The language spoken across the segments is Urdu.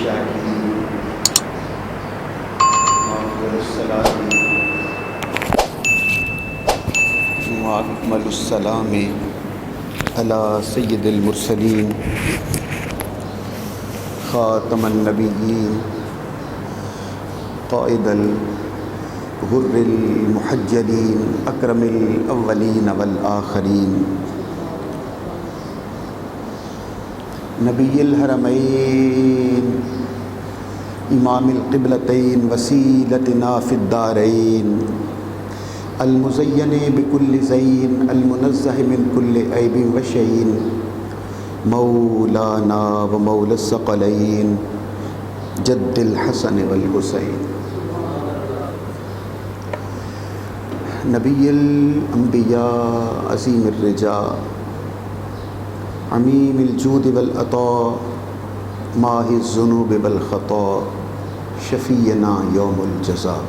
الشاكرين وأفضل الصلاة وأكمل السلام على سيد المرسلين خاتم النبيين قائد الغر المحجلين أكرم الأولين والآخرين نبی الحرمین امام القبلتین وسیلتنا فی الدارین المزین بکل زین المنزہ من کل عیب و شین مولانا و مولا الثقلین جد الحسن والحسین نبی الانبیاء عظیم الرجاء عمیم الجود والعطاء ماہ الذنوب والخطاء شفیعنا یوم الجزاء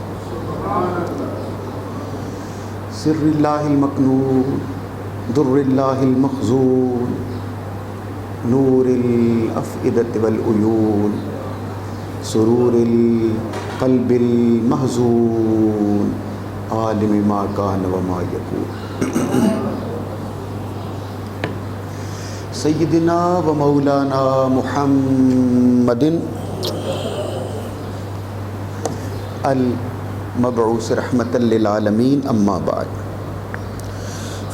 سر اللہ المکنون در اللہ المخزون نور الافئدة والعیون سرور القلب المحزون عالم ما کان وما یکون سیدنا و مولانا محمد المبعوث رحمۃ للعالمین اما بعد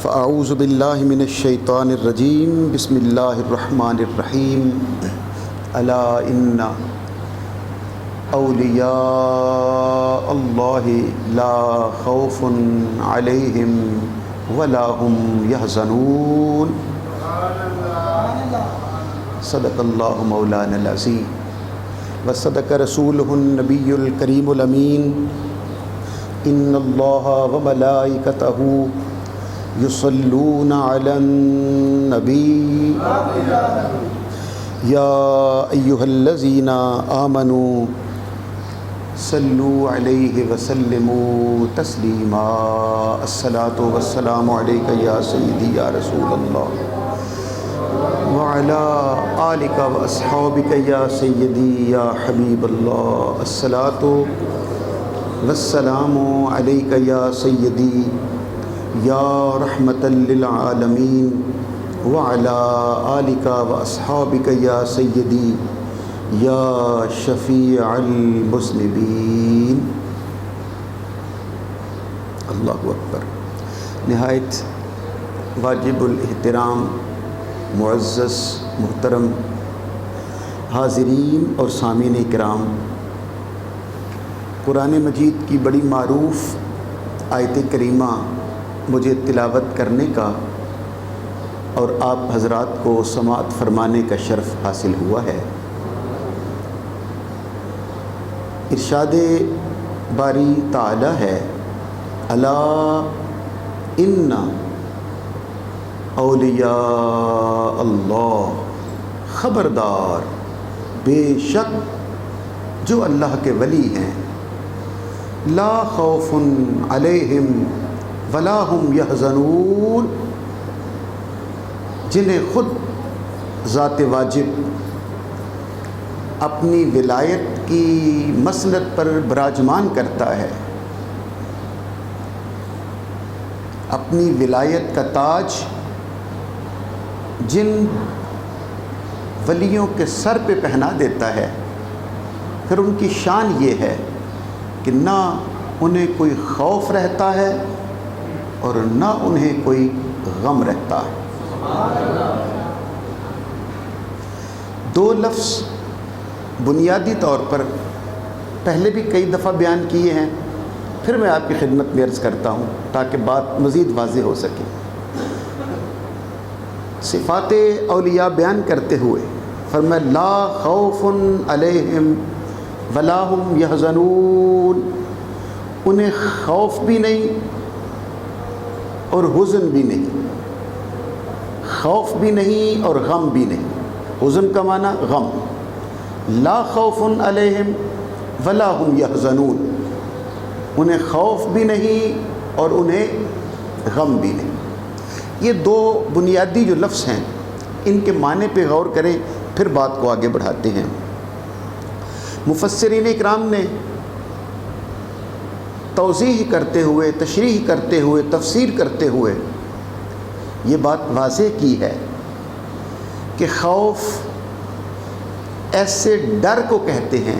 فاعوذ باللہ من الشیطان الرجیم بسم اللہ الرحمن الرحیم الا ان اولیاء اللہ لا خوف علیہم ولا هم یحزنون صدق اللہ مولانا العظیم وصدق رسولہ النبی الکریم الامین ان اللہ وملائکتہ یصلون علی النبی یا ایہا الذین آمنوا صلوا علیہ وسلموا تسلیما الصلاۃ والسلام علیک یا سیدی یا رسول اللہ وعلى آلك وأصحابك يا سيدي يا حبيب الله الصلاة والسلام عليك يا سيدي يا رحمة للعالمين وعلى آلك وأصحابك يا سيدي يا شفيع المذنبين اللہ اکبر۔ نہایت واجب الاحترام معزز محترم حاضرین اور سامعین کرام، قرآن مجید کی بڑی معروف آیت کریمہ مجھے تلاوت کرنے کا اور آپ حضرات کو سماعت فرمانے کا شرف حاصل ہوا ہے۔ ارشاد باری تعالی ہے الا ان اولیاء اللہ، خبردار بے شک جو اللہ کے ولی ہیں، لا خوف علیہم ولا هم یحزنون، جنہیں خود ذات واجب اپنی ولایت کی مسند پر براجمان کرتا ہے، اپنی ولایت کا تاج جن ولیوں کے سر پہ پہنا دیتا ہے، پھر ان کی شان یہ ہے کہ نہ انہیں کوئی خوف رہتا ہے اور نہ انہیں کوئی غم رہتا ہے۔ دو لفظ بنیادی طور پر پہلے بھی کئی دفعہ بیان کیے ہیں، پھر میں آپ کی خدمت میں عرض کرتا ہوں تاکہ بات مزید واضح ہو سکے۔ صفات اولیاء بیان کرتے ہوئے فرمایا لا خوف علیہم ولا هم یحزنون، انہیں خوف بھی نہیں اور حزن بھی نہیں، خوف بھی نہیں اور غم بھی نہیں۔ حزن کا معنی غم، لا خوف علیہم ولا هم یحزنون، انہیں خوف بھی نہیں اور انہیں غم بھی نہیں۔ یہ دو بنیادی جو لفظ ہیں ان کے معنی پہ غور کریں، پھر بات کو آگے بڑھاتے ہیں۔ مفسرین اکرام نے توضیح کرتے ہوئے، تشریح کرتے ہوئے، تفسیر کرتے ہوئے یہ بات واضح کی ہے کہ خوف ایسے ڈر کو کہتے ہیں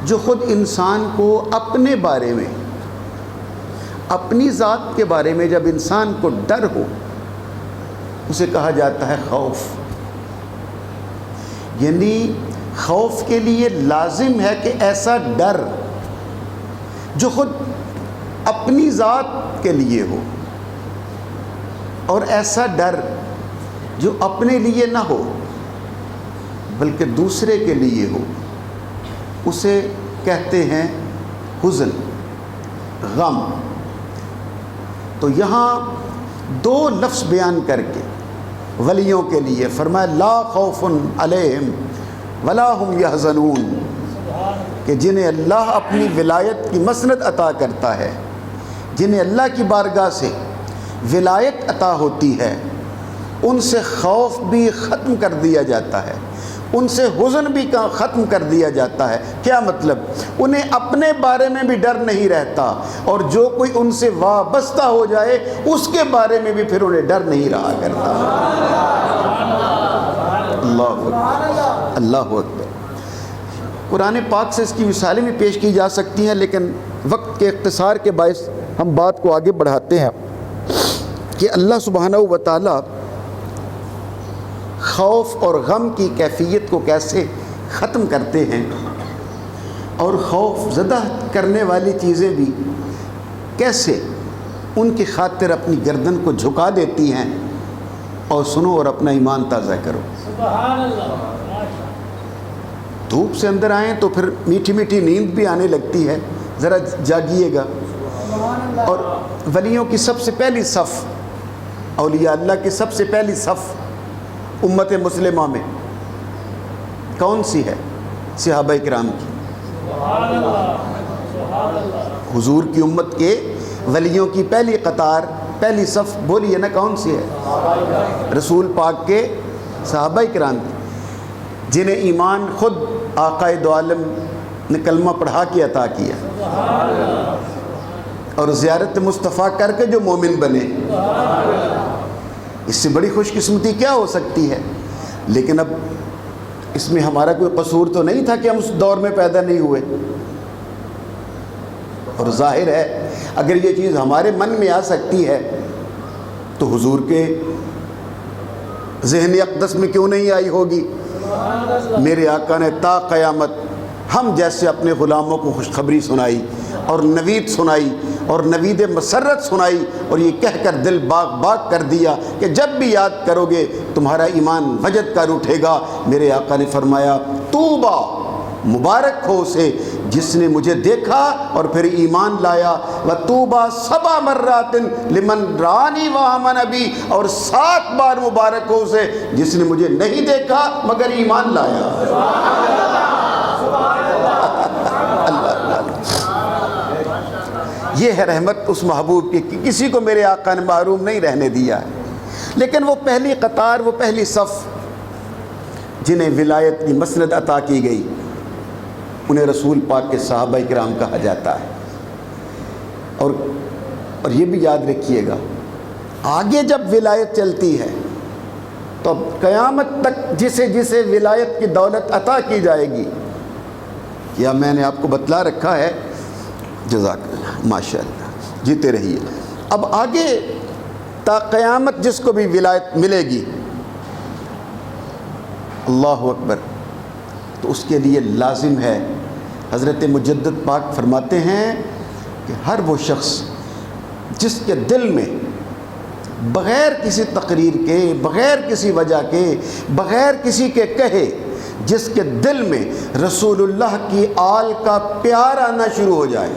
جو خود انسان کو اپنے بارے میں، اپنی ذات کے بارے میں جب انسان کو ڈر ہو اسے کہا جاتا ہے خوف۔ یعنی خوف کے لیے لازم ہے کہ ایسا ڈر جو خود اپنی ذات کے لیے ہو، اور ایسا ڈر جو اپنے لیے نہ ہو بلکہ دوسرے کے لیے ہو، اسے کہتے ہیں حزن، غم۔ تو یہاں دو لفظ بیان کر کے ولیوں کے لیے فرمایا لا خوف علیہم ولا هم یحزنون، کہ جنہیں اللہ اپنی ولایت کی مسند عطا کرتا ہے، جنہیں اللہ کی بارگاہ سے ولایت عطا ہوتی ہے، ان سے خوف بھی ختم کر دیا جاتا ہے، ان سے حزن بھی ختم کر دیا جاتا ہے۔ کیا مطلب؟ انہیں اپنے بارے میں بھی ڈر نہیں رہتا، اور جو کوئی ان سے وابستہ ہو جائے اس کے بارے میں بھی پھر انہیں ڈر نہیں رہا کرتا۔ اللہ اکبر، اللہ اکبر۔ قرآن پاک سے اس کی مثالیں بھی پیش کی جا سکتی ہیں، لیکن وقت کے اختصار کے باعث ہم بات کو آگے بڑھاتے ہیں کہ اللہ سبحانہ و تعالی خوف اور غم کی کیفیت کو کیسے ختم کرتے ہیں، اور خوف زدہ کرنے والی چیزیں بھی کیسے ان کی خاطر اپنی گردن کو جھکا دیتی ہیں۔ اور سنو اور اپنا ایمان تازہ کرو۔ سبحان اللہ۔ دھوپ سے اندر آئیں تو پھر میٹھی میٹھی نیند بھی آنے لگتی ہے، ذرا جاگیے گا۔ اور ولیوں کی سب سے پہلی صف، اولیاء اللہ کی سب سے پہلی صف امت مسلمہ میں کون سی ہے؟ صحابہ کرام کی۔ حضور کی امت کے ولیوں کی پہلی قطار، پہلی صف بولیے نا کون سی ہے؟ رسول پاک کے صحابہ کرام کی، جنہیں ایمان خود آقائے دو عالم نے کلمہ پڑھا کے عطا کیا، اور زیارت مصطفیٰ کر کے جو مومن بنے۔ اس سے بڑی خوش قسمتی کیا ہو سکتی ہے؟ لیکن اب اس میں ہمارا کوئی قصور تو نہیں تھا کہ ہم اس دور میں پیدا نہیں ہوئے، اور ظاہر ہے اگر یہ چیز ہمارے من میں آ سکتی ہے تو حضور کے ذہن اقدس میں کیوں نہیں آئی ہوگی؟ میرے آقا نے تا قیامت ہم جیسے اپنے غلاموں کو خوشخبری سنائی، اور نوید سنائی، اور نوید مسرت سنائی، اور یہ کہہ کر دل باغ باغ کر دیا کہ جب بھی یاد کرو گے تمہارا ایمان وجد کر اٹھے گا۔ میرے آقا نے فرمایا طوبیٰ، مبارک ہو اسے جس نے مجھے دیکھا اور پھر ایمان لایا، وطوبیٰ 7 مرات لمن رانی وآمن بی، اور 7 بار مبارک ہو اسے جس نے مجھے نہیں دیکھا مگر ایمان لایا۔ یہ ہے رحمت اس محبوب کی کہ کسی کو میرے آقا نے محروم نہیں رہنے دیا ہے۔ لیکن وہ پہلی قطار، وہ پہلی صف جنہیں ولایت کی مسند عطا کی گئی، انہیں رسول پاک کے صحابہ کرام کہا جاتا ہے۔ اور یہ بھی یاد رکھیے گا، آگے جب ولایت چلتی ہے تو قیامت تک جسے جسے ولایت کی دولت عطا کی جائے گی، یا میں نے آپ کو بتلا رکھا ہے، جزاک اللہ، ماشاء اللہ، جیتے رہیے۔ اب آگے تا قیامت جس کو بھی ولایت ملے گی، اللہ اکبر، تو اس کے لیے لازم ہے، حضرت مجدد پاک فرماتے ہیں کہ ہر وہ شخص جس کے دل میں بغیر کسی تقریر کے، بغیر کسی وجہ کے، بغیر کسی کے کہے، جس کے دل میں رسول اللہ کی آل کا پیار آنا شروع ہو جائے،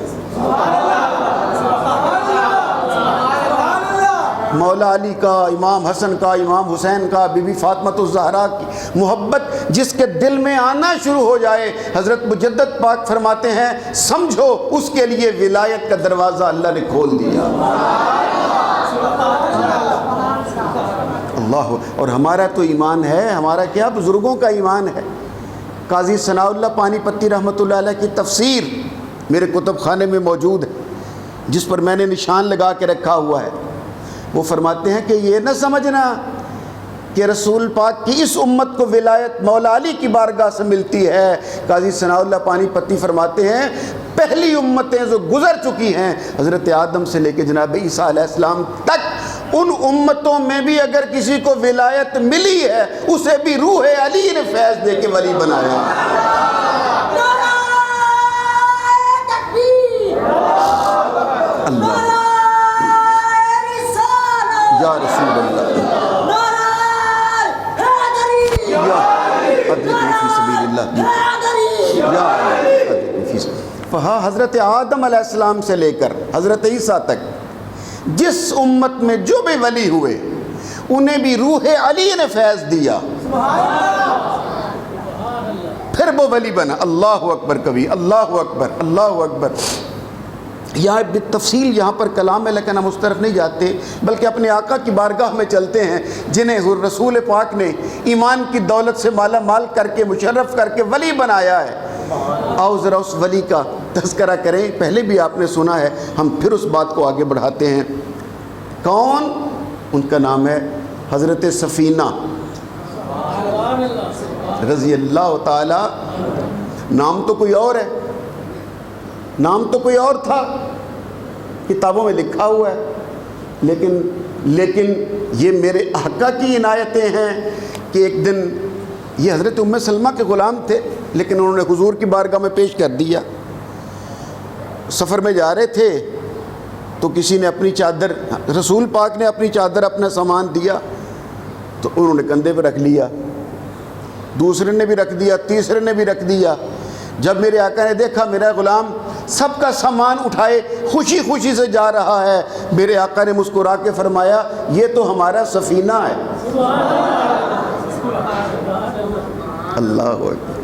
مولا علی کا، امام حسن کا، امام حسین کا، بی بی فاطمہ الزہرا کی محبت جس کے دل میں آنا شروع ہو جائے، حضرت مجدد پاک فرماتے ہیں سمجھو اس کے لیے ولایت کا دروازہ اللہ نے کھول دیا۔ اللہ، اور ہمارا تو ایمان ہے، ہمارا کیا بزرگوں کا ایمان ہے، قاضی ثناء اللہ پانی پتی رحمۃ اللہ علیہ کی تفسیر میرے کتب خانے میں موجود ہے، جس پر میں نے نشان لگا کے رکھا ہوا ہے۔ وہ فرماتے ہیں کہ یہ نہ سمجھنا کہ رسول پاک کی اس امت کو ولایت مولا علی کی بارگاہ سے ملتی ہے۔ قاضی ثناء اللہ پانی پتی فرماتے ہیں پہلی امتیں جو گزر چکی ہیں حضرت آدم سے لے کے جناب عیسیٰ علیہ السلام تک، ان امتوں میں بھی اگر کسی کو ولایت ملی ہے اسے بھی روح علی نے فیض دے کے ولی بنایا۔ اللہ یا رسول اللہ فہا حضرت آدم علیہ السلام سے لے کر حضرت عیسیٰ تک جس امت میں جو بھی ولی ہوئے انہیں بھی روح علی نے فیض دیا، پھر وہ ولی بنا۔ اللہ اکبر کبھی، اللہ اکبر، اللہ اکبر۔ یہاں بالتفصیل یہاں پر کلام ہے، لیکن ہم اس طرف نہیں جاتے بلکہ اپنے آقا کی بارگاہ میں چلتے ہیں جنہیں رسول پاک نے ایمان کی دولت سے مالا مال کر کے مشرف کر کے ولی بنایا ہے۔ آؤ ذرا اس ولی کا تذکرہ کریں، پہلے بھی آپ نے سنا ہے، ہم پھر اس بات کو آگے بڑھاتے ہیں۔ کون؟ ان کا نام ہے حضرت سفینہ رضی اللہ تعالی۔ نام تو کوئی اور ہے، نام تو کوئی اور تھا، کتابوں میں لکھا ہوا ہے، لیکن یہ میرے آقا کی عنایتیں ہیں کہ ایک دن یہ حضرت ام سلمہ کے غلام تھے، لیکن انہوں نے حضور کی بارگاہ میں پیش کر دیا۔ سفر میں جا رہے تھے تو کسی نے اپنی چادر، رسول پاک نے اپنی چادر اپنا سامان دیا تو انہوں نے کندھے پہ رکھ لیا، دوسرے نے بھی رکھ دیا، تیسرے نے بھی رکھ دیا۔ جب میرے آقا نے دیکھا میرا غلام سب کا سامان اٹھائے خوشی خوشی سے جا رہا ہے، میرے آقا نے مسکرا کے فرمایا یہ تو ہمارا سفینہ ہے۔ اللہ اکبر،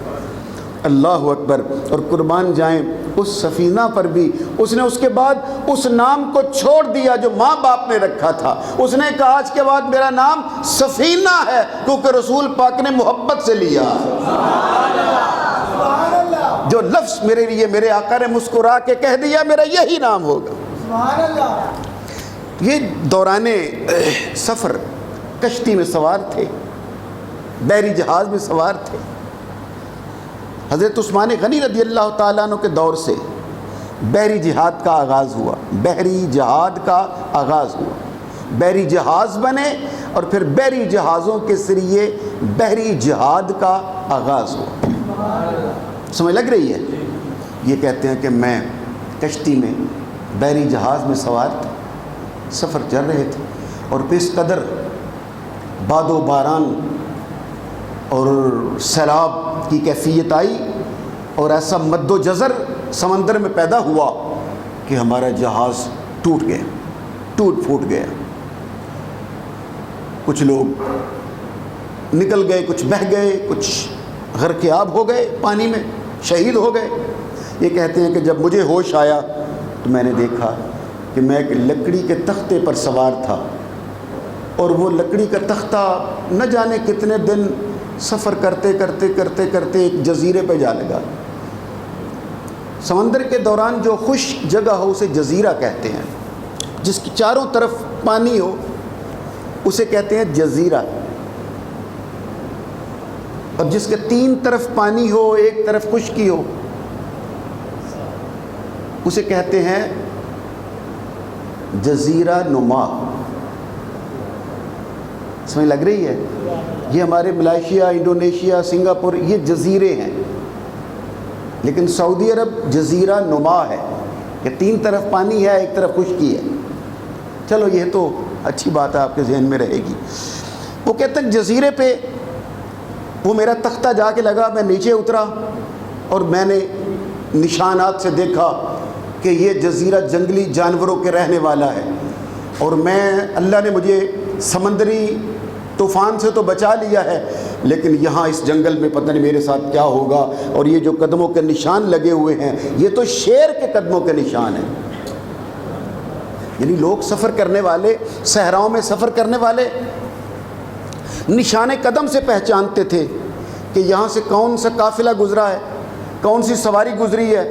اللہ اکبر۔ اور قربان جائیں اس سفینہ پر بھی اس نے اس کے بعد اس نام کو چھوڑ دیا جو ماں باپ نے رکھا تھا، اس نے کہا آج کے بعد میرا نام سفینہ ہے، کیونکہ رسول پاک نے محبت سے لیا۔ جو لفظ میرے لیے میرے آقا نے مسکرا کے کہہ دیا میرا یہی نام ہوگا۔ یہ دوران سفر کشتی میں سوار تھے، بحری جہاز میں سوار تھے۔ حضرت عثمان غنی رضی اللہ تعالیٰ عنہ کے دور سے بحری جہاد کا آغاز ہوا، بحری جہاد کا آغاز ہوا، بحری جہاز بنے اور پھر بحری جہازوں کے ذریعے بحری جہاد کا آغاز ہوا۔ سمجھ لگ رہی ہے؟ یہ کہتے ہیں کہ میں کشتی میں بحری جہاز میں سوار تھا، سفر چل رہے تھے اور اس قدر باد و باران اور سیلاب کی کیفیت آئی اور ایسا مد و جزر سمندر میں پیدا ہوا کہ ہمارا جہاز ٹوٹ گیا، ٹوٹ پھوٹ گیا۔ کچھ لوگ نکل گئے، کچھ بہہ گئے، کچھ غرق آب ہو گئے، پانی میں شہید ہو گئے۔ یہ کہتے ہیں کہ جب مجھے ہوش آیا تو میں نے دیکھا کہ میں ایک لکڑی کے تختے پر سوار تھا اور وہ لکڑی کا تختہ نہ جانے کتنے دن سفر کرتے کرتے کرتے کرتے ایک جزیرے پہ جا لگا۔ سمندر کے دوران جو خشک جگہ ہو اسے جزیرہ کہتے ہیں، جس کی چاروں طرف پانی ہو اسے کہتے ہیں جزیرہ، اور جس کے تین طرف پانی ہو ایک طرف خشکی ہو اسے کہتے ہیں جزیرہ نما۔ سمجھ لگ رہی ہے؟ یہ ہمارے ملائیشیا، انڈونیشیا، سنگاپور یہ جزیرے ہیں، لیکن سعودی عرب جزیرہ نما ہے کہ تین طرف پانی ہے ایک طرف خشکی ہے۔ چلو یہ تو اچھی بات ہے، آپ کے ذہن میں رہے گی۔ وہ کہتے ہیں جزیرے پہ وہ میرا تختہ جا کے لگا، میں نیچے اترا اور میں نے نشانات سے دیکھا کہ یہ جزیرہ جنگلی جانوروں کے رہنے والا ہے، اور میں اللہ نے مجھے سمندری طوفان سے تو بچا لیا ہے، لیکن یہاں اس جنگل میں پتہ نہیں میرے ساتھ کیا ہوگا۔ اور یہ جو قدموں کے نشان لگے ہوئے ہیں یہ تو شیر کے قدموں کے نشان ہیں۔ یعنی لوگ سفر کرنے والے، صحراؤں میں سفر کرنے والے نشان قدم سے پہچانتے تھے کہ کہ یہاں سے کون سا قافلہ گزرا ہے، کون سی سواری گزری ہے۔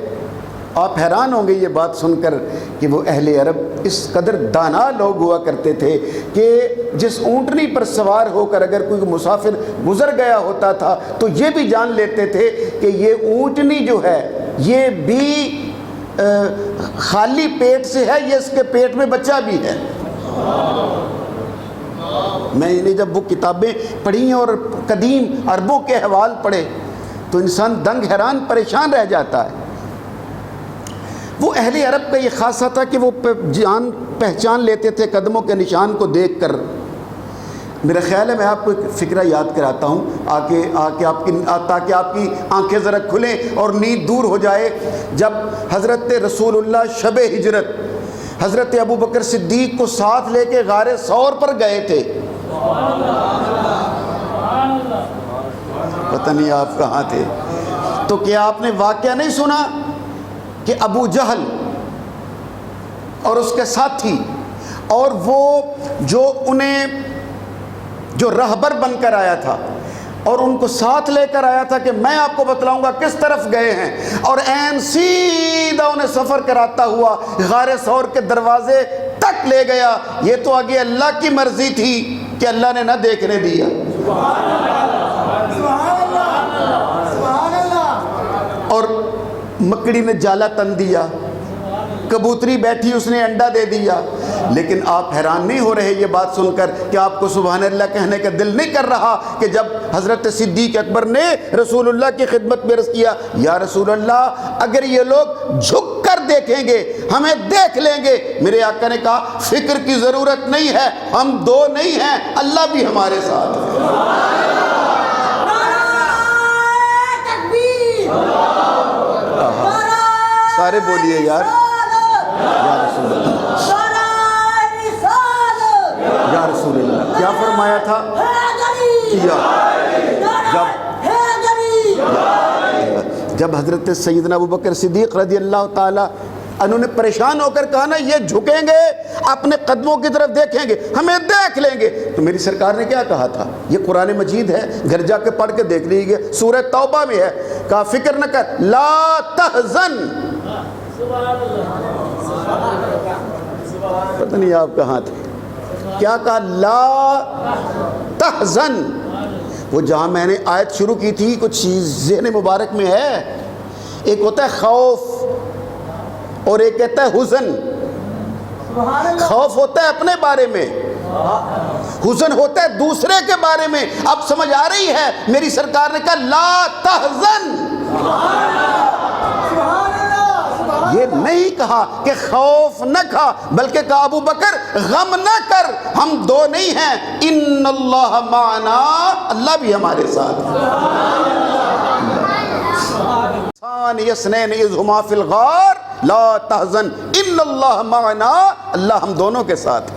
آپ حیران ہوں گے یہ بات سن کر کہ وہ اہل عرب اس قدر دانا لوگ ہوا کرتے تھے کہ جس اونٹنی پر سوار ہو کر اگر کوئی مسافر گزر گیا ہوتا تھا تو یہ بھی جان لیتے تھے کہ یہ اونٹنی جو ہے یہ بھی خالی پیٹ سے ہے، یہ اس کے پیٹ میں بچہ بھی ہے۔ میں نے جب وہ کتابیں پڑھی اور قدیم عربوں کے احوال پڑھے تو انسان دنگ حیران پریشان رہ جاتا ہے۔ وہ اہل عرب کا یہ خاصہ تھا کہ وہ جان پہچان لیتے تھے قدموں کے نشان کو دیکھ کر۔ میرا خیال ہے میں آپ کو ایک فکرہ یاد کراتا ہوں تاکہ آپ کی آنکھیں ذرا کھلیں اور نیند دور ہو جائے۔ جب حضرت رسول اللہ شب ہجرت حضرت ابو بکر صدیق کو ساتھ لے کے غار ثور پر گئے تھے، پتہ نہیں آپ کہاں تھے، تو کیا آپ نے واقعہ نہیں سنا کہ ابو جہل اور اس کے ساتھی اور وہ جو رہبر بن کر آیا تھا اور ان کو ساتھ لے کر آیا تھا کہ میں آپ کو بتلاؤں گا کس طرف گئے ہیں، اور عین سیدھا انہیں سفر کراتا ہوا غار ثور کے دروازے تک لے گیا۔ یہ تو آگے اللہ کی مرضی تھی کہ اللہ نے نہ دیکھنے دیا۔ اور مکڑی نے جالا تن دیا، کبوتری بیٹھی اس نے انڈا دے دیا، لیکن آپ حیران نہیں ہو رہے یہ بات سن کر کہ آپ کو سبحان اللہ کہنے کا دل نہیں کر رہا کہ جب حضرت صدیق اکبر نے رسول اللہ کی خدمت میں عرض کیا، یا رسول اللہ اگر یہ لوگ جھک کر دیکھیں گے ہمیں دیکھ لیں گے؟ میرے آقا نے کہا فکر کی ضرورت نہیں ہے، ہم دو نہیں ہیں، اللہ بھی ہمارے ساتھ ہے۔ سارے بولیے یار، یا رسول اللہ، یا رسول اللہ۔ کیا فرمایا تھا؟ جب حضرت سیدنا ابو بکر صدیق رضی اللہ تعالی انہوں نے پریشان ہو کر کہا نا یہ جھکیں گے اپنے قدموں کی طرف دیکھیں گے ہمیں دیکھ لیں گے، تو میری سرکار نے کیا کہا تھا؟ یہ قرآن مجید ہے، گھر جا کے پڑھ کے دیکھ لیجیے، سورہ توبہ میں ہے، کہا فکر نہ کر، لا تحزن۔ پتہ نہیں آپ کہاں تھے، کیا کہا؟ لا تحزن۔ وہ جہاں میں نے آیت شروع کی تھی کچھ ذہن مبارک میں ہے، ایک ہوتا ہے خوف اور ایک کہتا ہے حزن۔ خوف ہوتا ہے اپنے بارے میں، حزن ہوتا ہے دوسرے کے بارے میں۔ اب سمجھ آ رہی ہے؟ میری سرکار نے کہا لا تحزن، یہ نہیں کہا کہ خوف نہ کھا، بلکہ کہا ابو بکر غم نہ کر، ہم دو نہیں ہیں، ان اللہ معنا، اللہ بھی ہمارے ساتھ ثانی اثنین اذ ہما فی الغار لا تحزن ان اللہ معنا، اللہ ہم دونوں کے ساتھ ہے۔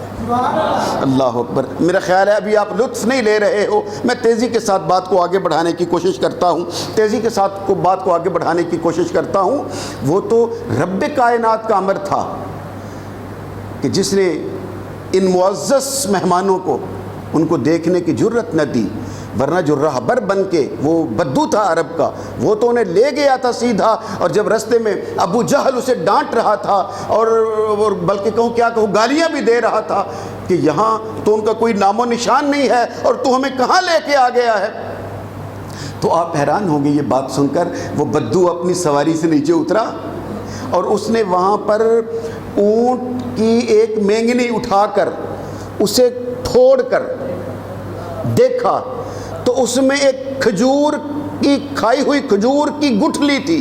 اللہ اکبر۔ میرا خیال ہے ابھی آپ لطف نہیں لے رہے ہو، میں تیزی کے ساتھ بات کو آگے بڑھانے کی کوشش کرتا ہوں، تیزی کے ساتھ بات کو آگے بڑھانے کی کوشش کرتا ہوں۔ وہ تو رب کائنات کا امر تھا کہ جس نے ان معزز مہمانوں کو ان کو دیکھنے کی جرت نہ دی، ورنہ جو راہبر بن کے وہ بدو تھا عرب کا، وہ تو انہیں لے گیا تھا سیدھا، اور جب رستے میں ابو جہل اسے ڈانٹ رہا تھا اور بلکہ کہوں گالیاں بھی دے رہا تھا کہ یہاں تو ان کا کوئی نام و نشان نہیں ہے اور تو ہمیں کہاں لے کے آ گیا ہے، تو آپ حیران ہوں گے یہ بات سن کر۔ وہ بدو اپنی سواری سے نیچے اترا اور اس نے وہاں پر اونٹ کی ایک مینگنی اٹھا کر اسے پھوڑ کر دیکھا تو اس میں ایک کھجور کی کھائی ہوئی کھجور کی گٹھلی تھی،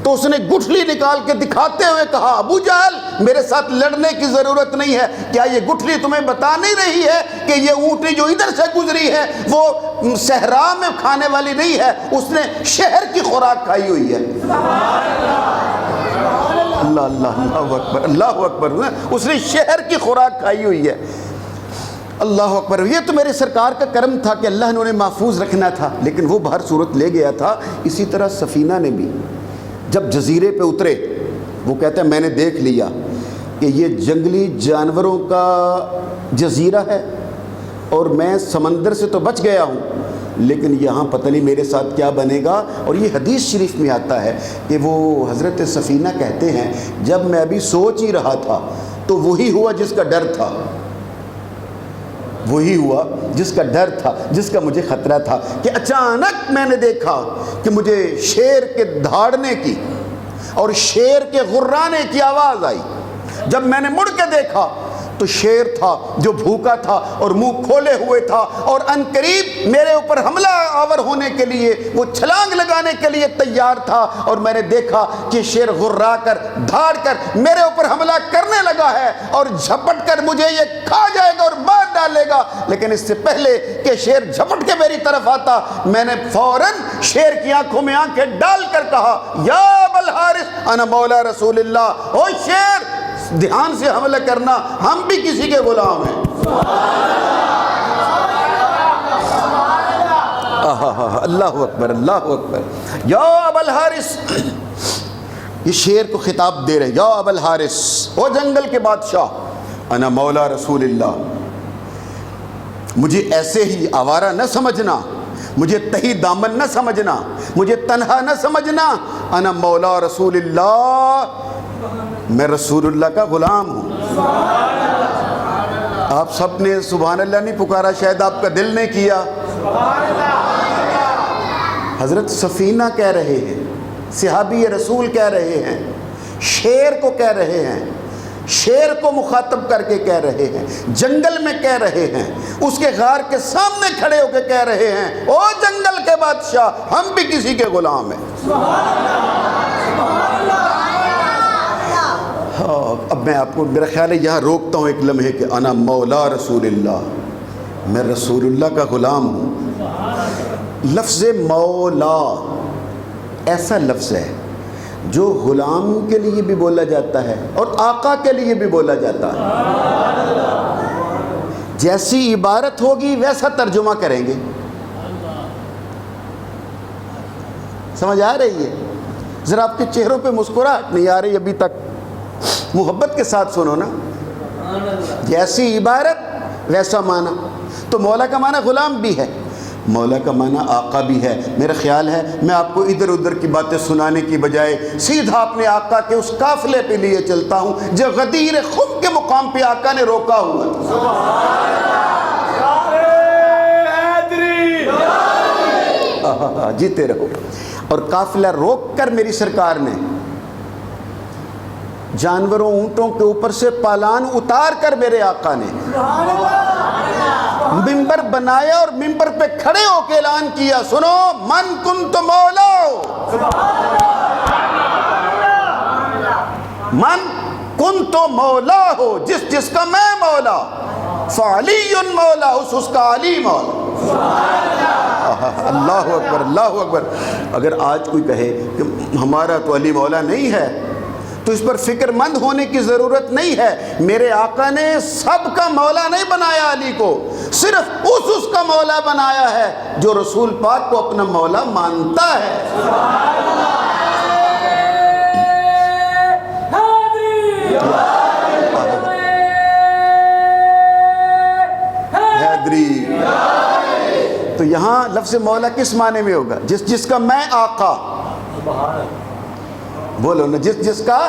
تو اس نے گٹھلی نکال کے دکھاتے ہوئے کہا ابو جہل میرے ساتھ لڑنے کی ضرورت نہیں ہے، کیا یہ گٹھلی تمہیں بتا نہیں رہی ہے کہ یہ اونٹنی جو ادھر سے گزری ہے وہ صحرا میں کھانے والی نہیں ہے، اس نے شہر کی خوراک کھائی ہوئی ہے۔ اللہ اللہ اللہ اکبر، اللہ اکبر، اس نے شہر کی خوراک کھائی ہوئی ہے۔ اللہ اکبر۔ یہ تو میرے سرکار کا کرم تھا کہ اللہ نے انہیں محفوظ رکھنا تھا، لیکن وہ بہر صورت لے گیا تھا۔ اسی طرح سفینہ نے بھی جب جزیرے پہ اترے، وہ کہتا ہے میں نے دیکھ لیا کہ یہ جنگلی جانوروں کا جزیرہ ہے اور میں سمندر سے تو بچ گیا ہوں لیکن یہاں پتہ نہیں میرے ساتھ کیا بنے گا۔ اور یہ حدیث شریف میں آتا ہے کہ وہ حضرت سفینہ کہتے ہیں جب میں ابھی سوچ ہی رہا تھا تو وہی ہوا جس کا ڈر تھا، وہی ہوا جس کا ڈر تھا، جس کا مجھے خطرہ تھا، کہ اچانک میں نے دیکھا کہ مجھے شیر کے دھاڑنے کی اور شیر کے غرانے کی آواز آئی۔ جب میں نے مڑ کے دیکھا تو شیر تھا جو بھوکا تھا اور منہ کھولے ہوئے تھا، اور ان قریب میرے اوپر حملہ آور ہونے کے لیے، وہ چھلانگ لگانے کے لیے تیار تھا، اور میں نے دیکھا کہ شیر غرا کر دھاڑ کر میرے اوپر حملہ کرنے لگا ہے اور جھپٹ کر مجھے یہ کھا جائے گا اور مار ڈالے گا۔ لیکن اس سے پہلے کہ شیر جھپٹ کے میری طرف آتا، میں نے فوراً شیر کی آنکھوں میں آنکھیں ڈال کر کہا یا ابا الحارث انا مولا رسول اللہ، او شیر دھیان سے حملہ کرنا، ہم بھی کسی کے غلام ہیں۔ اللہ اکبر، اللہ اکبر۔ یا ابا الحارث، یہ شیر کو خطاب دے رہے، یا ابا الحارث، او جنگل کے بادشاہ، انا مولا رسول اللہ، مجھے ایسے ہی آوارہ نہ سمجھنا، مجھے تہی دامن نہ سمجھنا، مجھے تنہا نہ سمجھنا، انا مولا رسول اللہ، میں رسول اللہ کا غلام ہوں۔ آپ سب نے سبحان اللہ نہیں پکارا، شاید آپ کا دل نے کیا۔ حضرت سفینہ کہہ رہے ہیں، صحابی رسول کہہ رہے ہیں، شیر کو کہہ رہے ہیں، شیر کو مخاطب کر کے کہہ رہے ہیں، جنگل میں کہہ رہے ہیں، اس کے غار کے سامنے کھڑے ہو کے کہہ رہے ہیں، او جنگل کے بادشاہ، ہم بھی کسی کے غلام ہیں۔ اب میں آپ کو میرا خیال ہے یہاں روکتا ہوں ایک لمحے کہ انا مولا رسول اللہ، میں رسول اللہ کا غلام ہوں۔ لفظ مولا ایسا لفظ ہے جو غلام کے لیے بھی بولا جاتا ہے اور آقا کے لیے بھی بولا جاتا ہے۔ جیسی عبارت ہوگی ویسا ترجمہ کریں گے۔ سمجھ آ رہی ہے؟ ذرا آپ کے چہروں پہ مسکراہٹ نہیں آ رہی ابھی تک، محبت کے ساتھ سنو نا۔ جیسی عبارت ویسا معنی۔ تو مولا کا معنی غلام بھی ہے، مولا کا معنی آقا بھی ہے۔ میرا خیال ہے میں آپ کو ادھر ادھر کی باتیں سنانے کی بجائے سیدھا اپنے آقا کے اس قافلے پہ لیے چلتا ہوں جو غدیر خم کے مقام پہ آقا نے روکا ہوا تھا۔ جیتے رہو۔ اور قافلہ روک کر میری سرکار نے جانوروں اونٹوں کے اوپر سے پالان اتار کر میرے آقا نے ممبر بنایا اور ممبر پہ کھڑے ہو کے اعلان کیا، سنو، من کنت مولا، من کنت مولا ہو، جس جس کا میں مولا، فعلی مولا، اس کا علی مولا۔ اللہ اکبر، اللہ اکبر۔ اگر آج کوئی کہے کہ ہمارا تو علی مولا نہیں ہے تو اس پر فکر مند ہونے کی ضرورت نہیں ہے۔ میرے آقا نے سب کا مولا نہیں بنایا علی کو، صرف اس کا مولا بنایا ہے جو رسول پاک کو اپنا مولا مانتا ہے۔ حیدری۔ تو یہاں لفظ مولا کس معنی میں ہوگا؟ جس جس کا میں آقا، بولو نا، جس جس کا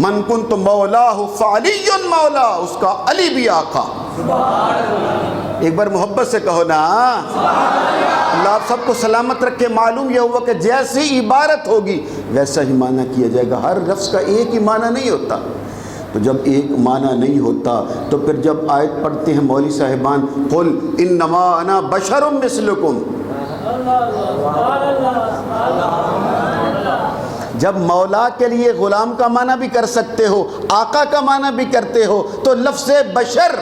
من کنت مولا فعلی مولا، اس کا علی بھی آقا۔ ایک بار محبت سے کہو نا، اللہ آپ سب کو سلامت رکھے۔ معلوم یہ ہوا کہ جیسی عبارت ہوگی ویسا ہی معنی کیا جائے گا، ہر لفظ کا ایک ہی معنی نہیں ہوتا۔ تو جب ایک معنی نہیں ہوتا تو پھر جب آیت پڑھتے ہیں مولوی صاحبان، قل انما انا بشر مثلکم، جب مولا کے لیے غلام کا معنی بھی کر سکتے ہو، آقا کا معنی بھی کرتے ہو، تو لفظ بشر،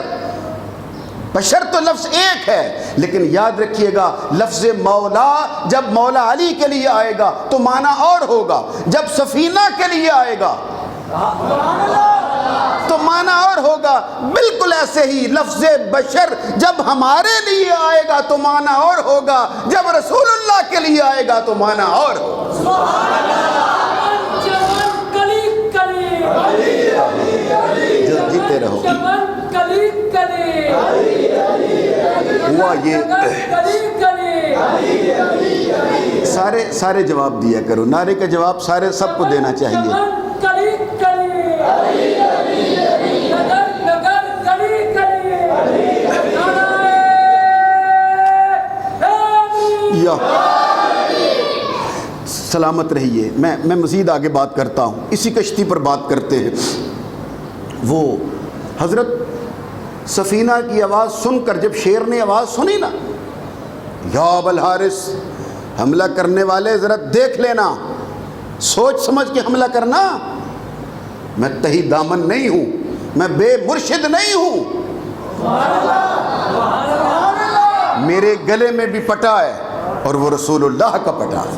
بشر تو لفظ ایک ہے، لیکن یاد رکھیے گا لفظ مولا جب مولا علی کے لیے آئے گا تو معنی اور ہوگا، جب سفینہ کے لیے آئے گا تو معنی اور ہوگا۔ بالکل ایسے ہی لفظ بشر جب ہمارے لیے آئے گا تو معنی اور ہوگا، جب رسول اللہ کے لیے آئے گا تو معنی اور ہوگا۔ جیتے رہو۔ ہوا یہ سارے جواب دیا کرو، نعرے کا جواب سب کو دینا چاہیے. یا سلامت رہیے. میں مزید آگے بات کرتا ہوں، اسی کشتی پر بات کرتے ہیں. وہ حضرت سفینہ کی آواز سن کر جب شیر نے آواز سنی نا، یا ابا الحارث، حملہ کرنے والے ذرا دیکھ لینا، سوچ سمجھ کے حملہ کرنا. میں تہی دامن نہیں ہوں، میں بے مرشد نہیں ہوں، میرے گلے میں بھی پٹا ہے اور وہ رسول اللہ کا پٹا ہے.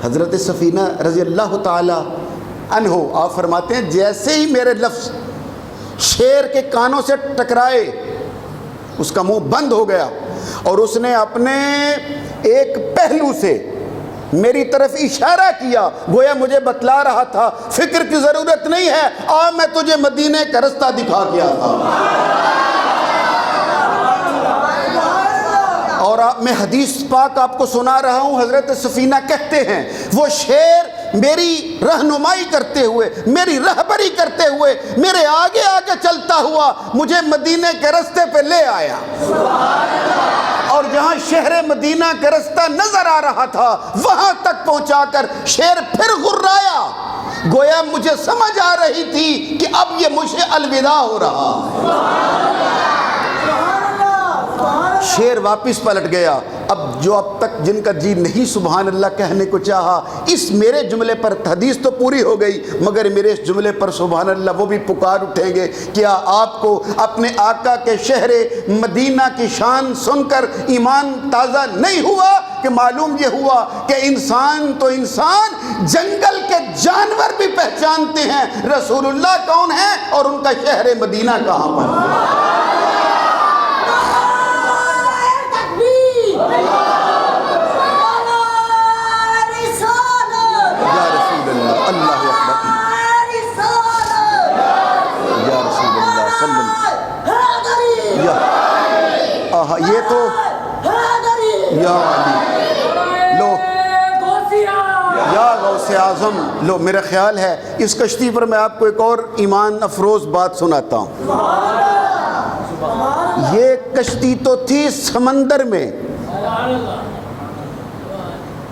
حضرت سفینہ رضی اللہ تعالی عنہ آپ فرماتے ہیں جیسے ہی میرے لفظ شیر کے کانوں سے ٹکرائے اس کا منہ بند ہو گیا اور اس نے اپنے ایک پہلو سے میری طرف اشارہ کیا، گویا مجھے بتلا رہا تھا فکر کی ضرورت نہیں ہے، آ میں تجھے مدینے کا رستہ دکھا کے آتا ہوں. اور میں حدیث پاک آپ کو سنا رہا ہوں. حضرت سفینہ کہتے ہیں وہ شیر میری رہنمائی کرتے ہوئے، میری رہبری کرتے ہوئے، میرے آگے آگے چلتا ہوا مجھے مدینے کے رستے پہ لے آیا. اور جہاں شہر مدینہ کا رستہ نظر آ رہا تھا وہاں تک پہنچا کر شیر پھر غرایا، گویا مجھے سمجھ آ رہی تھی کہ اب یہ مجھے الوداع ہو رہا. شیر واپس پلٹ گیا. اب تک جن کا جی نہیں سبحان اللہ کہنے کو چاہا، اس میرے جملے پر حدیث تو پوری ہو گئی مگر میرے اس جملے پر سبحان اللہ وہ بھی پکار اٹھیں گے. کیا آپ کو اپنے آقا کے شہر مدینہ کی شان سن کر ایمان تازہ نہیں ہوا کہ معلوم یہ ہوا کہ انسان تو انسان، جنگل کے جانور بھی پہچانتے ہیں رسول اللہ کون ہے اور ان کا شہر مدینہ کہاں پر. یہ تو یا علی لو یا غوث اعظم لو. میرا خیال ہے اس کشتی پر میں آپ کو ایک اور ایمان افروز بات سناتا ہوں. یہ کشتی تو تھی سمندر میں،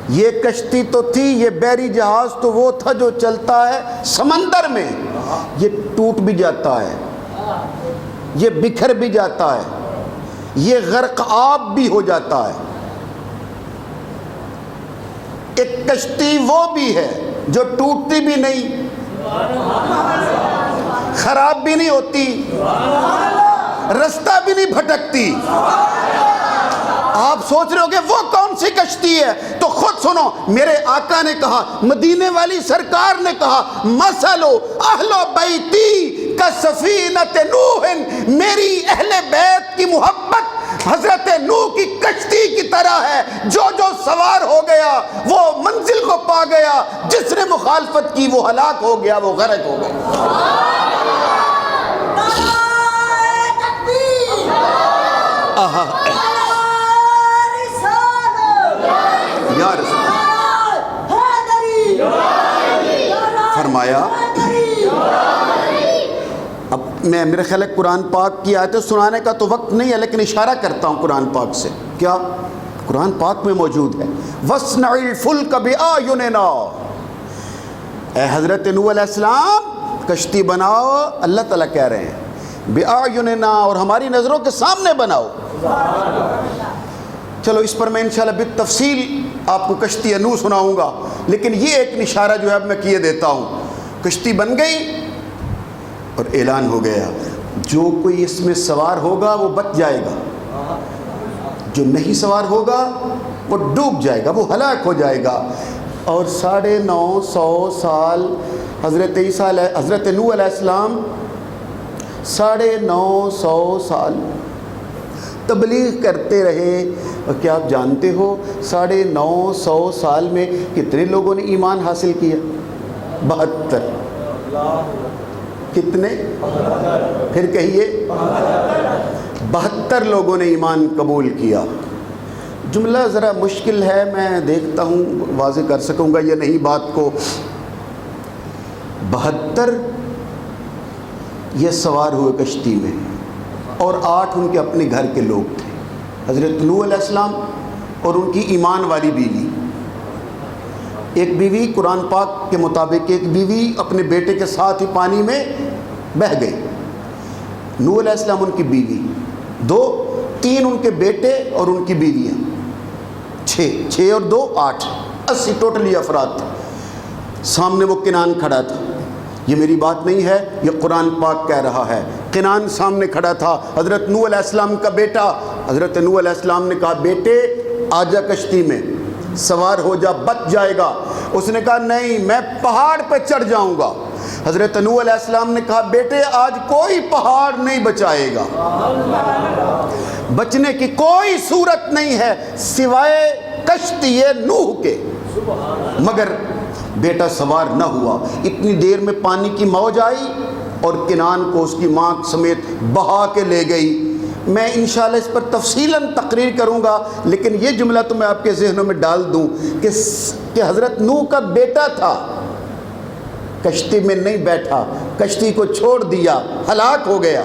یہ کشتی تو تھی، یہ بحری جہاز تو وہ تھا جو چلتا ہے سمندر میں. یہ ٹوٹ بھی جاتا ہے، یہ بکھر بھی جاتا ہے، یہ غرق آب بھی ہو جاتا ہے. ایک کشتی وہ بھی ہے جو ٹوٹتی بھی نہیں، خراب بھی نہیں ہوتی، رستہ بھی نہیں بھٹکتی. آپ سوچ رہے ہو کہ وہ کون سی کشتی ہے، تو خود سنو. میرے آقا نے کہا، مدینے والی سرکار نے کہا، مثلو اہل بیتی کسفینۃ نوح، میری اہل بیت کی محبت حضرت نوح کی کشتی کی طرح ہے. جو سوار ہو گیا وہ منزل کو پا گیا، جس نے مخالفت کی وہ ہلاک ہو گیا، وہ غرق ہو گیا. یا رسول فرمایا. اب میرے خیال ہے قرآن پاک کی آیتیں سنانے کا تو وقت نہیں ہے لیکن اشارہ کرتا ہوں قرآن پاک سے. کیا قرآن پاک میں موجود ہے، وَاصْنَعِ الْفُلْكَ بِأَعْيُنِنَا. اے حضرت نوح علیہ السلام کشتی بناؤ، اللہ تعالیٰ کہہ رہے ہیں بِأَعْيُنِنَا، اور ہماری نظروں کے سامنے بناؤ. چلو اس پر میں انشاءاللہ بالتفصیل آپ کو کشتی نوح سناؤں گا، لیکن یہ ایک اشارہ جو ہے اب میں کیے دیتا ہوں. کشتی بن گئی اور اعلان ہو گیا جو کوئی اس میں سوار ہوگا وہ بچ جائے گا، جو نہیں سوار ہوگا وہ ڈوب جائے گا، وہ ہلاک ہو جائے گا. اور 950 سال حضرت نوح علیہ السلام 950 سال تبلیغ کرتے رہے. اور کیا آپ جانتے ہو 950 سال میں کتنے لوگوں نے ایمان حاصل کیا؟ 72. کتنے؟ پھر کہیے 72 لوگوں نے ایمان قبول کیا۔ جملہ ذرا مشکل ہے، میں دیکھتا ہوں واضح کر سکوں گا یا نہیں بات کو۔ 72 یہ سوار ہوئے کشتی میں، اور 8 ان کے اپنے گھر کے لوگ تھے، حضرت نوح علیہ السلام اور ان کی ایمان والی بیوی۔ ایک بیوی قرآن پاک کے مطابق ایک بیوی اپنے بیٹے کے ساتھ ہی پانی میں بہہ گئی۔ نوح علیہ السلام ان کی بیوی، 2 3 ان کے بیٹے اور ان کی بیویاں، 6 اور 2 8، 80 ٹوٹلی افراد تھے۔ سامنے وہ کنان کھڑا تھا، یہ میری بات نہیں ہے، یہ قرآن پاک کہہ رہا ہے۔ کنان سامنے کھڑا تھا، حضرت نوح علیہ السلام کا بیٹا۔ حضرت نوح علیہ السلام نے کہا بیٹے آجا کشتی میں سوار ہو جا، بچ جائے گا۔ اس نے کہا نہیں، میں پہاڑ پہ چڑھ جاؤں گا۔ حضرت نوح علیہ السلام نے کہا بیٹے آج کوئی پہاڑ نہیں بچائے گا، بچنے کی کوئی صورت نہیں ہے سوائے کشتی نوح کے۔ مگر بیٹا سوار نہ ہوا۔ اتنی دیر میں پانی کی موج آئی اور کنان کو اس کی ماں سمیت بہا کے لے گئی۔ میں انشاءاللہ اس پر تفصیلاً تقریر کروں گا، لیکن یہ جملہ تو میں آپ کے ذہنوں میں ڈال دوں کہ حضرت نوح کا بیٹا تھا، کشتی میں نہیں بیٹھا، کشتی کو چھوڑ دیا، ہلاک ہو گیا۔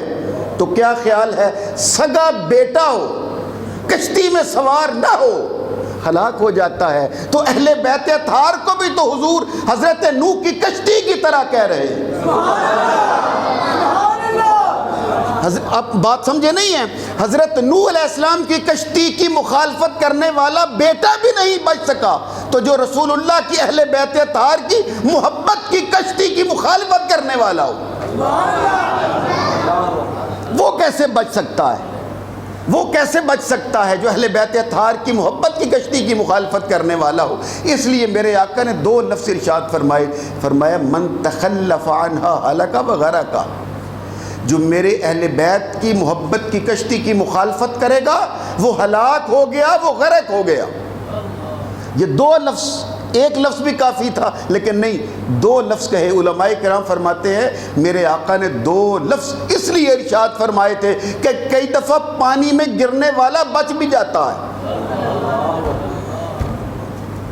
تو کیا خیال ہے، سگا بیٹا ہو، کشتی میں سوار نہ ہو، ہلاک ہو جاتا ہے، تو اہل بیت اطہار کو بھی تو حضور حضرت نوح کی کشتی کی طرح کہہ رہے ہیں۔ اب بات سمجھے نہیں ہے، حضرت نوح علیہ السلام کی کشتی کی مخالفت کرنے والا بیٹا بھی نہیں بچ سکا، تو جو رسول اللہ کی اہل بیت اطہار کی محبت کی کشتی کی مخالفت کرنے والا ہو، وہ کیسے بچ سکتا ہے؟ وہ کیسے بچ سکتا ہے جو اہل بیت اطہار کی محبت کی کشتی کی مخالفت کرنے والا ہو؟ اس لیے میرے آقا نے 2 لفظ ارشاد فرمایا من تخلف عنہا ہلک وغرق، جو میرے اہل بیت کی محبت کی کشتی کی مخالفت کرے گا وہ ہلاک ہو گیا، وہ غرق ہو گیا۔ یہ 2 لفظ، ایک لفظ بھی کافی تھا لیکن نہیں، 2 لفظ کہے۔ علماء کرام فرماتے ہیں میرے آقا نے 2 لفظ اس لیے ارشاد فرمائے تھے کہ کئی دفعہ پانی میں گرنے والا بچ بھی جاتا ہے،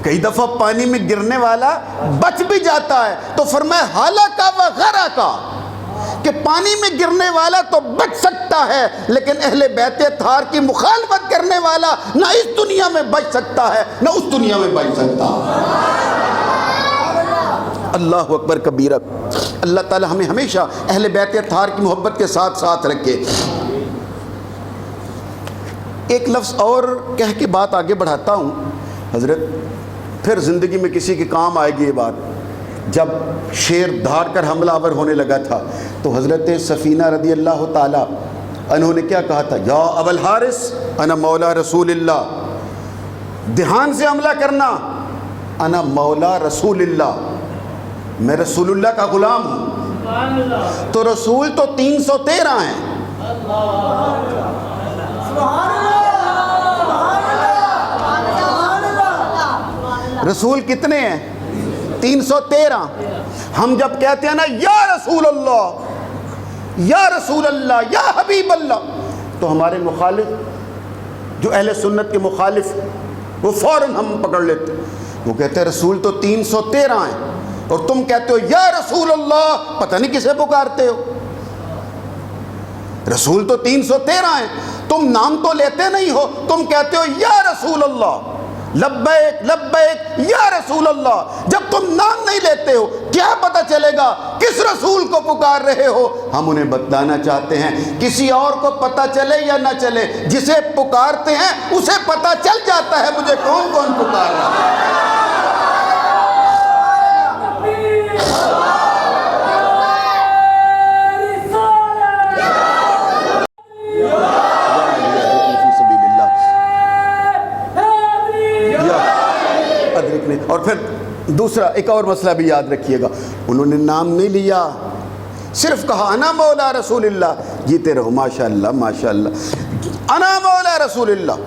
کئی دفعہ پانی میں گرنے والا بچ بھی جاتا ہے، تو فرمایا ہلاک وغرق، کہ پانی میں گرنے والا تو بچ سکتا ہے لیکن اہل بیت اطہار کی مخالفت کرنے والا نہ اس دنیا میں بچ سکتا ہے نہ اس دنیا میں بچ سکتا۔ اللہ اکبر کبیرہ۔ اللہ تعالی ہمیں ہمیشہ اہل بیت اطہار کی محبت کے ساتھ ساتھ رکھے۔ ایک لفظ اور کہہ کے بات آگے بڑھاتا ہوں حضرت، پھر زندگی میں کسی کے کام آئے گی یہ بات۔ جب شیر دھاڑ کر حملہ آور ہونے لگا تھا تو حضرت سفینہ رضی اللہ تعالی انہوں نے کیا کہا تھا، یا ابا الحارث انا مولا رسول اللہ، دھیان سے حملہ کرنا، انا مولا رسول اللہ، میں رسول اللہ کا غلام ہوں۔ تو رسول تو 313 ہیں، رسول کتنے ہیں؟ 313۔ ہم جب کہتے ہیں نا یا رسول اللہ یا رسول اللہ یا حبیب اللہ، تو ہمارے مخالف جو اہل سنت کے مخالف وہ فوراً ہم پکڑ لیتے، وہ کہتے ہیں رسول تو 313 ہیں اور تم کہتے ہو یا رسول اللہ، پتہ نہیں کسے پکارتے ہو، رسول تو 313 ہیں، تم نام تو لیتے نہیں ہو، تم کہتے ہو یا رسول اللہ، لبیک لبیک یا رسول اللہ۔ جب تم نام نہیں لیتے ہو کیا پتہ چلے گا کس رسول کو پکار رہے ہو؟ ہم انہیں بتلانا چاہتے ہیں، کسی اور کو پتہ چلے یا نہ چلے، جسے پکارتے ہیں اسے پتہ چل جاتا ہے مجھے کون کون پکار رہا ہے۔ اور پھر دوسرا ایک اور مسئلہ بھی یاد رکھیے گا، انہوں نے نام نہیں لیا، صرف کہا انا مولا رسول اللہ، جیتے رہو ماشاءاللہ ماشاءاللہ، انا مولا رسول اللہ۔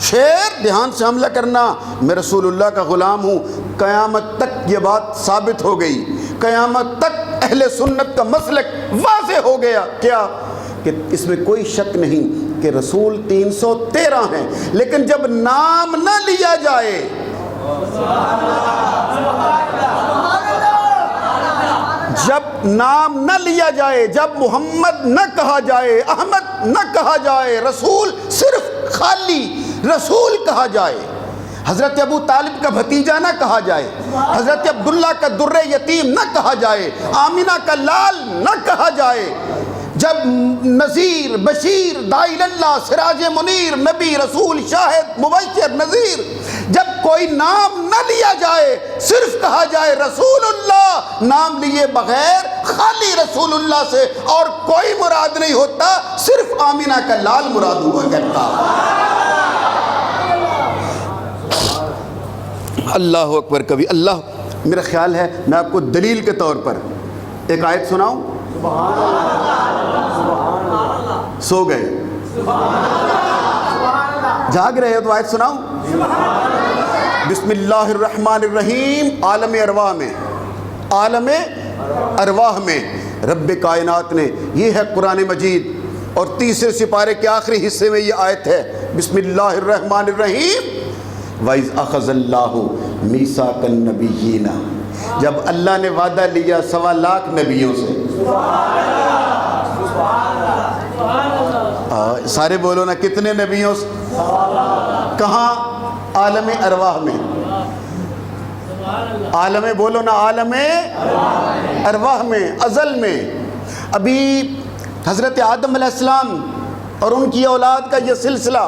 شیر دھیان سے حملہ کرنا، میں رسول اللہ کا غلام ہوں۔ قیامت تک یہ بات ثابت ہو گئی، قیامت تک اہل سنت کا مسلک واضح ہو گیا، کیا کہ اس میں کوئی شک نہیں کہ رسول 313 ہیں، لیکن جب نام نہ لیا جائے، جب نام نہ لیا جائے، جب محمد نہ کہا جائے، احمد نہ کہا جائے، رسول صرف خالی رسول کہا جائے، حضرت ابو طالب کا بھتیجا نہ کہا جائے، حضرت عبداللہ کا در یتیم نہ کہا جائے، آمینہ کا لال نہ کہا جائے، جب نذیر بشیر داعی اللہ سراج منیر نبی رسول شاہد مبشر نذیر، جب کوئی نام نہ لیا جائے، صرف کہا جائے رسول اللہ، نام لیے بغیر خالی رسول اللہ سے اور کوئی مراد نہیں ہوتا، صرف آمینہ کا لال مراد ہوا کرتا۔ اللہ اکبر کبھی اللہ، میرا خیال ہے میں آپ کو دلیل کے طور پر ایک آیت سناؤں؟ سو گئے؟ جاگ رہے ہو تو آیت سناؤں؟ بسم اللہ الرحمن الرحیم۔ عالم ارواح میں، عالم ارواح میں رب کائنات نے، یہ ہے قرآن مجید اور تیسرے سپارے کے آخری حصے میں یہ آیت ہے، بسم اللہ الرحمن الرحیم۔ وَإِذْ أَخَذَ اللَّهُ مِيثَاقَ النَّبِيِّينَ، جب اللہ نے وعدہ لیا 1.25 لاکھ نبیوں سے، سارے بولو نا، کتنے نبیوں سے؟ کہاں؟ عالم ارواح میں، عالم بولو نا، عالم ارواح میں، ازل میں۔ ابھی حضرت آدم علیہ السلام اور ان کی اولاد کا یہ سلسلہ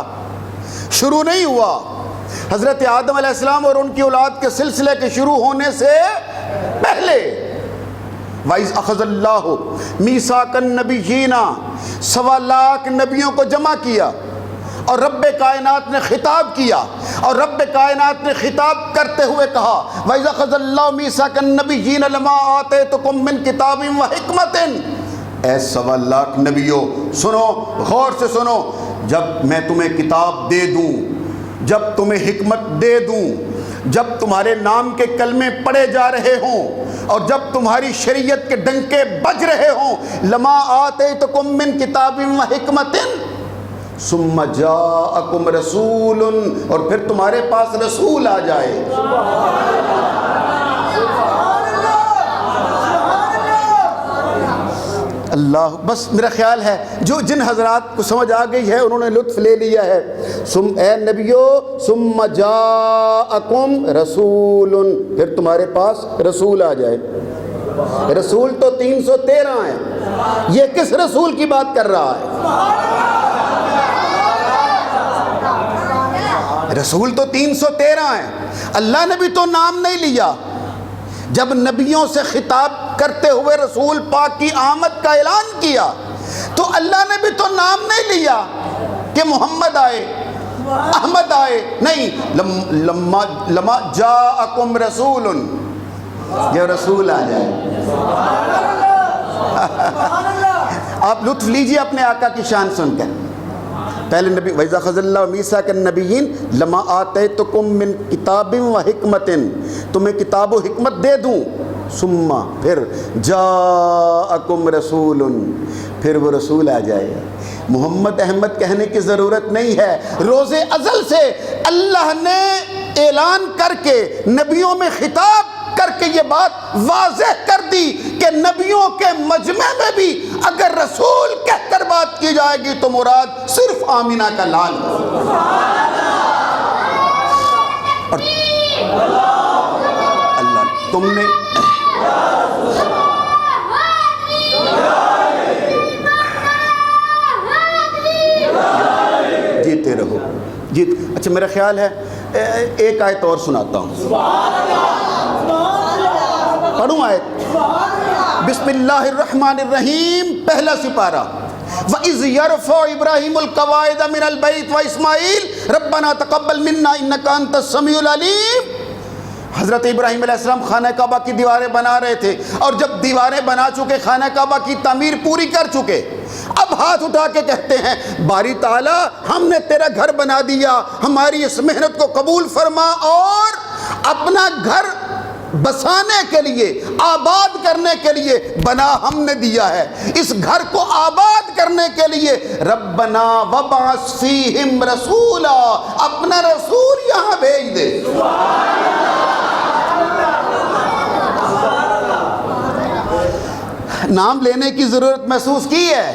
شروع نہیں ہوا، حضرت آدم علیہ السلام اور ان کی اولاد کے سلسلے کے شروع ہونے سے پہلے وَإِذْ أَخَذَ اللَّهُ مِيثَاقَ النَّبِيِّينَ 1.25 لاکھ نبیوں کو جمع کیا اور رب کائنات نے خطاب کیا، اور رب کائنات نے خطاب کرتے ہوئے کہا وَإِذْ أَخَذَ اللَّهُ مِيثَاقَ النَّبِيِّينَ لَمَا آتَيْتُكُم مِّن كِتَابٍ وَحِكْمَةٍ، اے 1.25 لاکھ نبیوں سنو، غور سے سنو، جب میں تمہیں کتاب دے دوں، جب تمہیں حکمت دے دوں، جب تمہارے نام کے کلمے پڑھے جا رہے ہوں اور جب تمہاری شریعت کے ڈنکے بج رہے ہوں، لما آتیتکم من کتاب و حکمت ثم جاءکم رسول، اور پھر تمہارے پاس رسول آ جائے۔ اللہ، بس میرا خیال ہے جو جن حضرات کو سمجھ آ گئی ہے انہوں نے لطف لے لیا ہے۔ اے نبیو ثم جاءکم رسول، پھر تمہارے پاس رسول آ جائے۔ رسول تو 313 ہیں، یہ کس رسول کی بات کر رہا ہے؟ رسول تو 313 ہیں، اللہ نے بھی تو نام نہیں لیا۔ جب نبیوں سے خطاب کرتے ہوئے رسول پاک کی آمد کا اعلان کیا تو اللہ نے بھی تو نام نہیں لیا کہ محمد آئے، احمد آئے، نہیں، لما جاءکم رسول، یہ رسول آ جائے۔ آپ لطف لیجئے اپنے آقا کی شان سن کر۔ پہلے نبی وَإِذْ أَخَذَ اللَّهُ مِيثَاقَ النَّبِيِّينَ لَمَا آتَيْتُكُم مِّن كِتَابٍ وَحِكْمَةٍ، تمہیں کتاب و حکمت دے دوں، ثم پھر جاءکم رسول، پھر وہ رسول آ جائے گا۔ محمد احمد کہنے کی ضرورت نہیں ہے، روز ازل سے اللہ نے اعلان کر کے نبیوں میں خطاب کر کے یہ بات واضح کر دی کہ نبیوں کے مجمع میں بھی اگر رسول کہہ کر بات کی جائے گی تو مراد صرف آمینہ کا لال ہے۔ اور اللہ تم نے جیتے رہو جیت۔ اچھا میرا خیال ہے ایک آیت اور سناتا ہوں، پڑھوں آیت؟ بسم اللہ الرحمن الرحیم، پہلا سپارہ۔ وَإِذْ يَرْفَعُ إِبْرَاهِيمُ الْقَوَاعِدَ مِنَ الْبَيْتِ وَإِسْمَاعِيلُ رَبَّنَا تَقَبَّلْ مِنَّا إِنَّكَ أَنْتَ السَّمِيعُ الْعَلِيمُ۔ حضرت ابراہیم علیہ السلام خانہ کعبہ کی دیواریں بنا رہے تھے، اور جب دیواریں بنا چکے، خانہ کعبہ کی تعمیر پوری کر چکے، اب ہاتھ اٹھا کے کہتے ہیں باری تعالیٰ ہم نے تیرا گھر بنا دیا، ہماری اس محنت کو قبول فرما اور اپنا گھر بسانے کے لیے، آباد کرنے کے لیے بنا ہم نے دیا ہے۔ اس گھر کو آباد کرنے کے لیے ربنا وابعث فیہم رسولا، اپنا رسول یہاں بھیج دے۔ نام لینے کی ضرورت محسوس کی ہے؟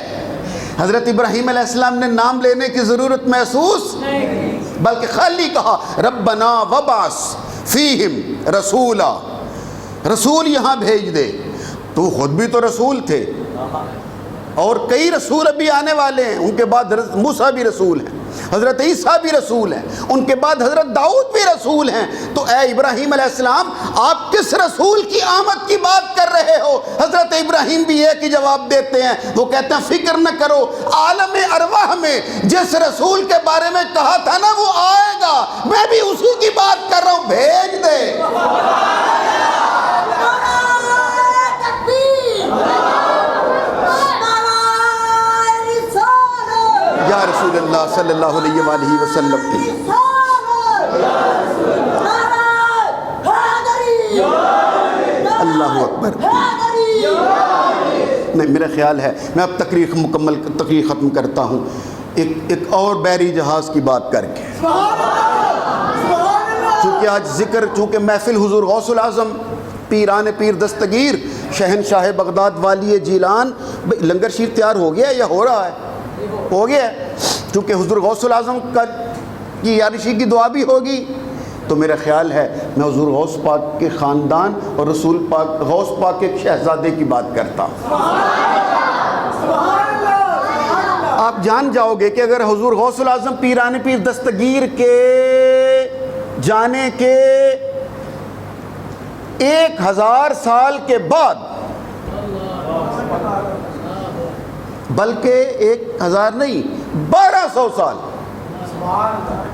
حضرت ابراہیم علیہ السلام نے نام لینے کی ضرورت محسوس نہیں، بلکہ خالی کہا ربنا وابعث فیہم رسولا، رسول یہاں بھیج دے۔ تو خود بھی تو رسول تھے، اور کئی رسول ابھی آنے والے ہیں، ان کے بعد حضرت موسیٰ بھی رسول ہیں، حضرت عیسیٰ بھی رسول ہیں، ان کے بعد حضرت داؤد بھی رسول ہیں۔ تو اے ابراہیم علیہ السلام، آپ کس رسول کی آمد کی بات کر رہے ہو؟ حضرت ابراہیم بھی ایک ہی جواب دیتے ہیں، وہ کہتے ہیں فکر نہ کرو، عالم ارواح میں جس رسول کے بارے میں کہا تھا نا وہ آئے گا، میں بھی اسی کی بات کر رہا ہوں، بھیج دے۔ یا رسول اللہ صلی اللہ علیہ وآلہ وسلم۔ اللہ اکبر۔ نہیں، میرا خیال ہے میں اب تقریر ختم کرتا ہوں ایک اور بحری جہاز کی بات کر کے، چونکہ آج ذکر، چونکہ محفل حضور غوث العظم پیران پیر دستگیر شہنشاہ بغداد والی جیلان، لنگر شریف تیار ہو گیا یا ہو رہا ہے؟ ہو گیا ہے، چونکہ حضور غوث العظم کی یارشی کی دعا بھی ہوگی، تو میرا خیال ہے میں حضور غوث پاک کے خاندان اور رسول پاک غوث پاک کے شہزادے کی بات کرتا ہوں۔ آپ جان جاؤ گے کہ اگر حضور غوث العظم پیران پیر دستگیر کے جانے کے 1000 سال کے بعد، بلکہ 1000 نہیں 1200 سال،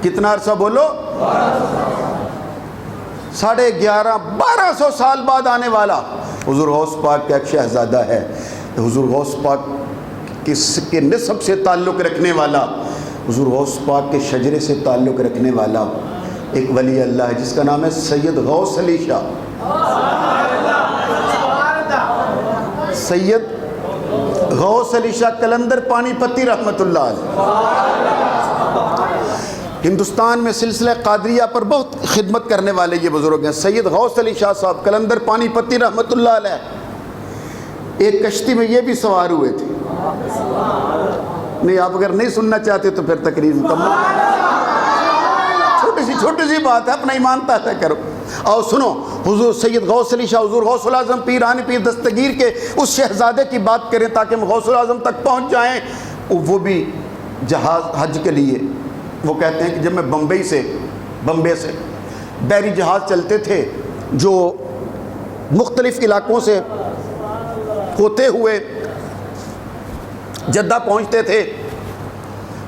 کتنا عرصہ بولو؟ 11.5 1200 سال بعد آنے والا حضور غوث پاک کا ایک شہزادہ ہے، حضور غوث پاک کے نسب سے تعلق رکھنے والا، حضور غوث پاک کے شجرے سے تعلق رکھنے والا ایک ولی اللہ ہے جس کا نام ہے سید غوث علی شاہ۔ سید غوث علی شاہ قلندر پانی پتی رحمت اللہ علیہ، ہندوستان میں سلسلہ قادریہ پر بہت خدمت کرنے والے یہ بزرگ ہیں۔ سید غوث علی شاہ صاحب قلندر پانی پتی رحمت اللہ علیہ ایک کشتی میں یہ بھی سوار ہوئے تھے۔ نہیں، آپ اگر نہیں سننا چاہتے تو پھر تقریر مکمل، چھوٹی سی بات ہے، اپنا ایمان تازہ کرو۔ اور سنو، حضور سید غوث علی شاہ، حضور غوث العظم پیران پیر دستگیر کے اس شہزادے کی بات کریں تاکہ ہم غوث العظم تک پہنچ جائیں۔ وہ بھی جہاز حج کے لیے، وہ کہتے ہیں کہ جب میں بمبئی سے بحری جہاز چلتے تھے جو مختلف علاقوں سے ہوتے ہوئے جدہ پہنچتے تھے،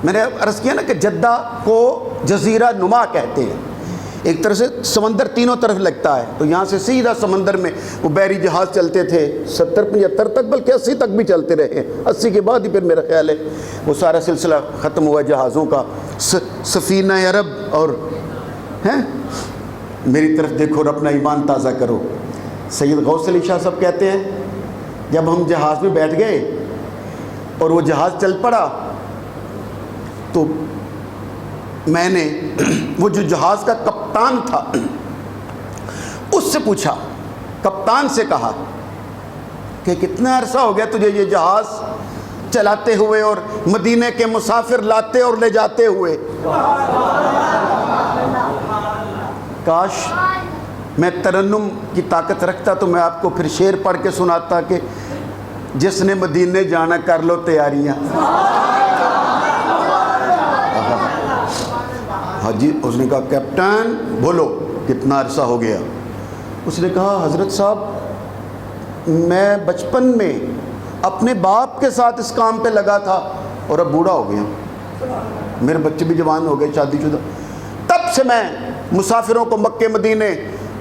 میں نے عرض کیا نا کہ جدہ کو جزیرہ نما کہتے ہیں، ایک طرح سے سمندر تینوں طرف لگتا ہے، تو یہاں سے سیدھا سمندر میں وہ بحری جہاز چلتے تھے 70-75 تک، بلکہ 80 تک بھی چلتے رہے، 80 کے بعد ہی پھر میرا خیال ہے وہ سارا سلسلہ ختم ہوا جہازوں کا۔ سفینہ عرب، اور میری طرف دیکھو اور اپنا ایمان تازہ کرو۔ سید غوث علی شاہ صاحب کہتے ہیں جب ہم جہاز میں بیٹھ گئے اور وہ جہاز چل پڑا تو میں نے وہ جو جہاز کا کپتان تھا اس سے پوچھا، کپتان سے کہا کہ کتنا عرصہ ہو گیا تجھے یہ جہاز چلاتے ہوئے اور مدینے کے مسافر لاتے اور لے جاتے ہوئے؟ کاش میں ترنم کی طاقت رکھتا تو میں آپ کو پھر شعر پڑھ کے سناتا کہ جس نے مدینے جانا کر لو تیاریاں۔ ہاں جی، اس نے کہا کیپٹن بولو کتنا عرصہ ہو گیا؟ اس نے کہا حضرت صاحب میں بچپن میں اپنے باپ کے ساتھ اس کام پہ لگا تھا اور اب بوڑھا ہو گیا، میرے بچے بھی جوان ہو گئے، شادی شدہ، تب سے میں مسافروں کو مکے مدینے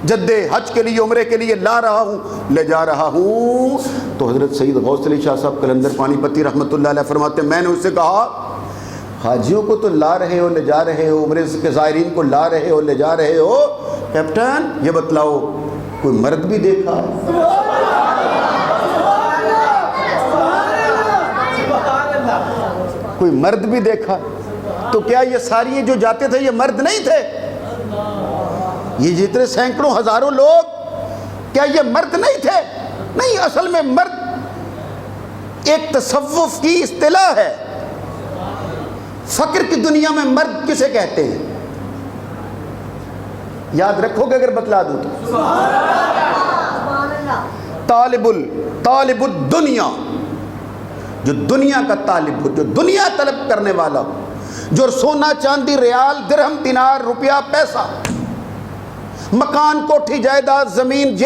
جدے حج کے لیے عمرے کے لیے لا رہا ہوں، لے جا رہا ہوں۔ تو حضرت سید غوث علی شاہ صاحب قلندر پانی پتی رحمۃ اللہ علیہ فرماتے ہیں میں نے اس سے کہا حاجیوں کو تو لا رہے ہو، لے جا رہے ہو، عمرے کے زائرین کو لا رہے ہو، لے جا رہے ہو، کیپٹن یہ بتلاؤ کوئی مرد بھی دیکھا ہے؟ کوئی مرد بھی دیکھا؟ تو کیا یہ ساری جو جاتے تھے یہ مرد نہیں تھے؟ یہ جتنے سینکڑوں ہزاروں لوگ کیا یہ مرد نہیں تھے؟ نہیں، اصل میں مرد ایک تصوف کی اصطلاح ہے۔ فقر کی دنیا میں مرد کسے کہتے ہیں؟ یاد رکھو گے اگر بتلا دوں تو؟ طالب الدنیا، جو دنیا کا طالب ہو، جو دنیا طلب کرنے والا ہو، جو سونا چاندی ریال درہم دینار روپیہ پیسہ مکان کوٹھی جائیداد زمین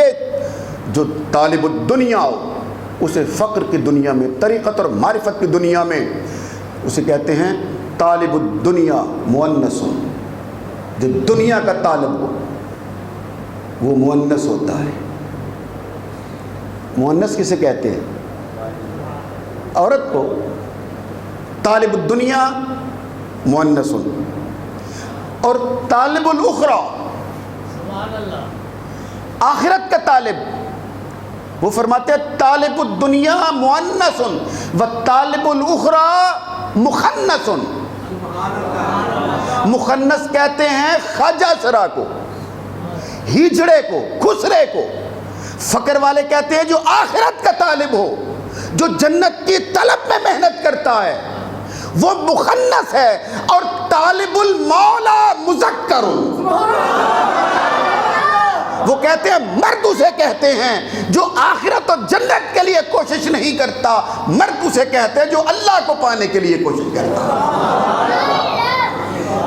جو طالب الدنیا ہو، اسے فقر کی دنیا میں، طریقت اور معرفت کی دنیا میں اسے کہتے ہیں طالب الدنیا مؤنث۔ جو دنیا کا طالب ہو وہ مؤنث ہوتا ہے۔ مؤنث کسے کہتے ہیں؟ عورت کو۔ طالب الدنیا مؤنث، اور طالب الاخرى آخرت کا طالب، وہ فرماتے ہیں طالب الدنیا مؤنث والطالب الاخرى مخنث۔ مخنث کہتے ہیں خواجہ سرا کو، ہجڑے کو، خسرے کو۔ فقر والے کہتے ہیں جو آخرت کا طالب ہو، جو جنت کی طلب میں محنت کرتا ہے، وہ مخنث ہے۔ اور طالب المولا مذکر، وہ کہتے ہیں مرد اسے کہتے ہیں جو آخرت اور جنت کے لیے کوشش نہیں کرتا، مرد اسے کہتے ہیں جو اللہ کو پانے کے لیے کوشش کرتا۔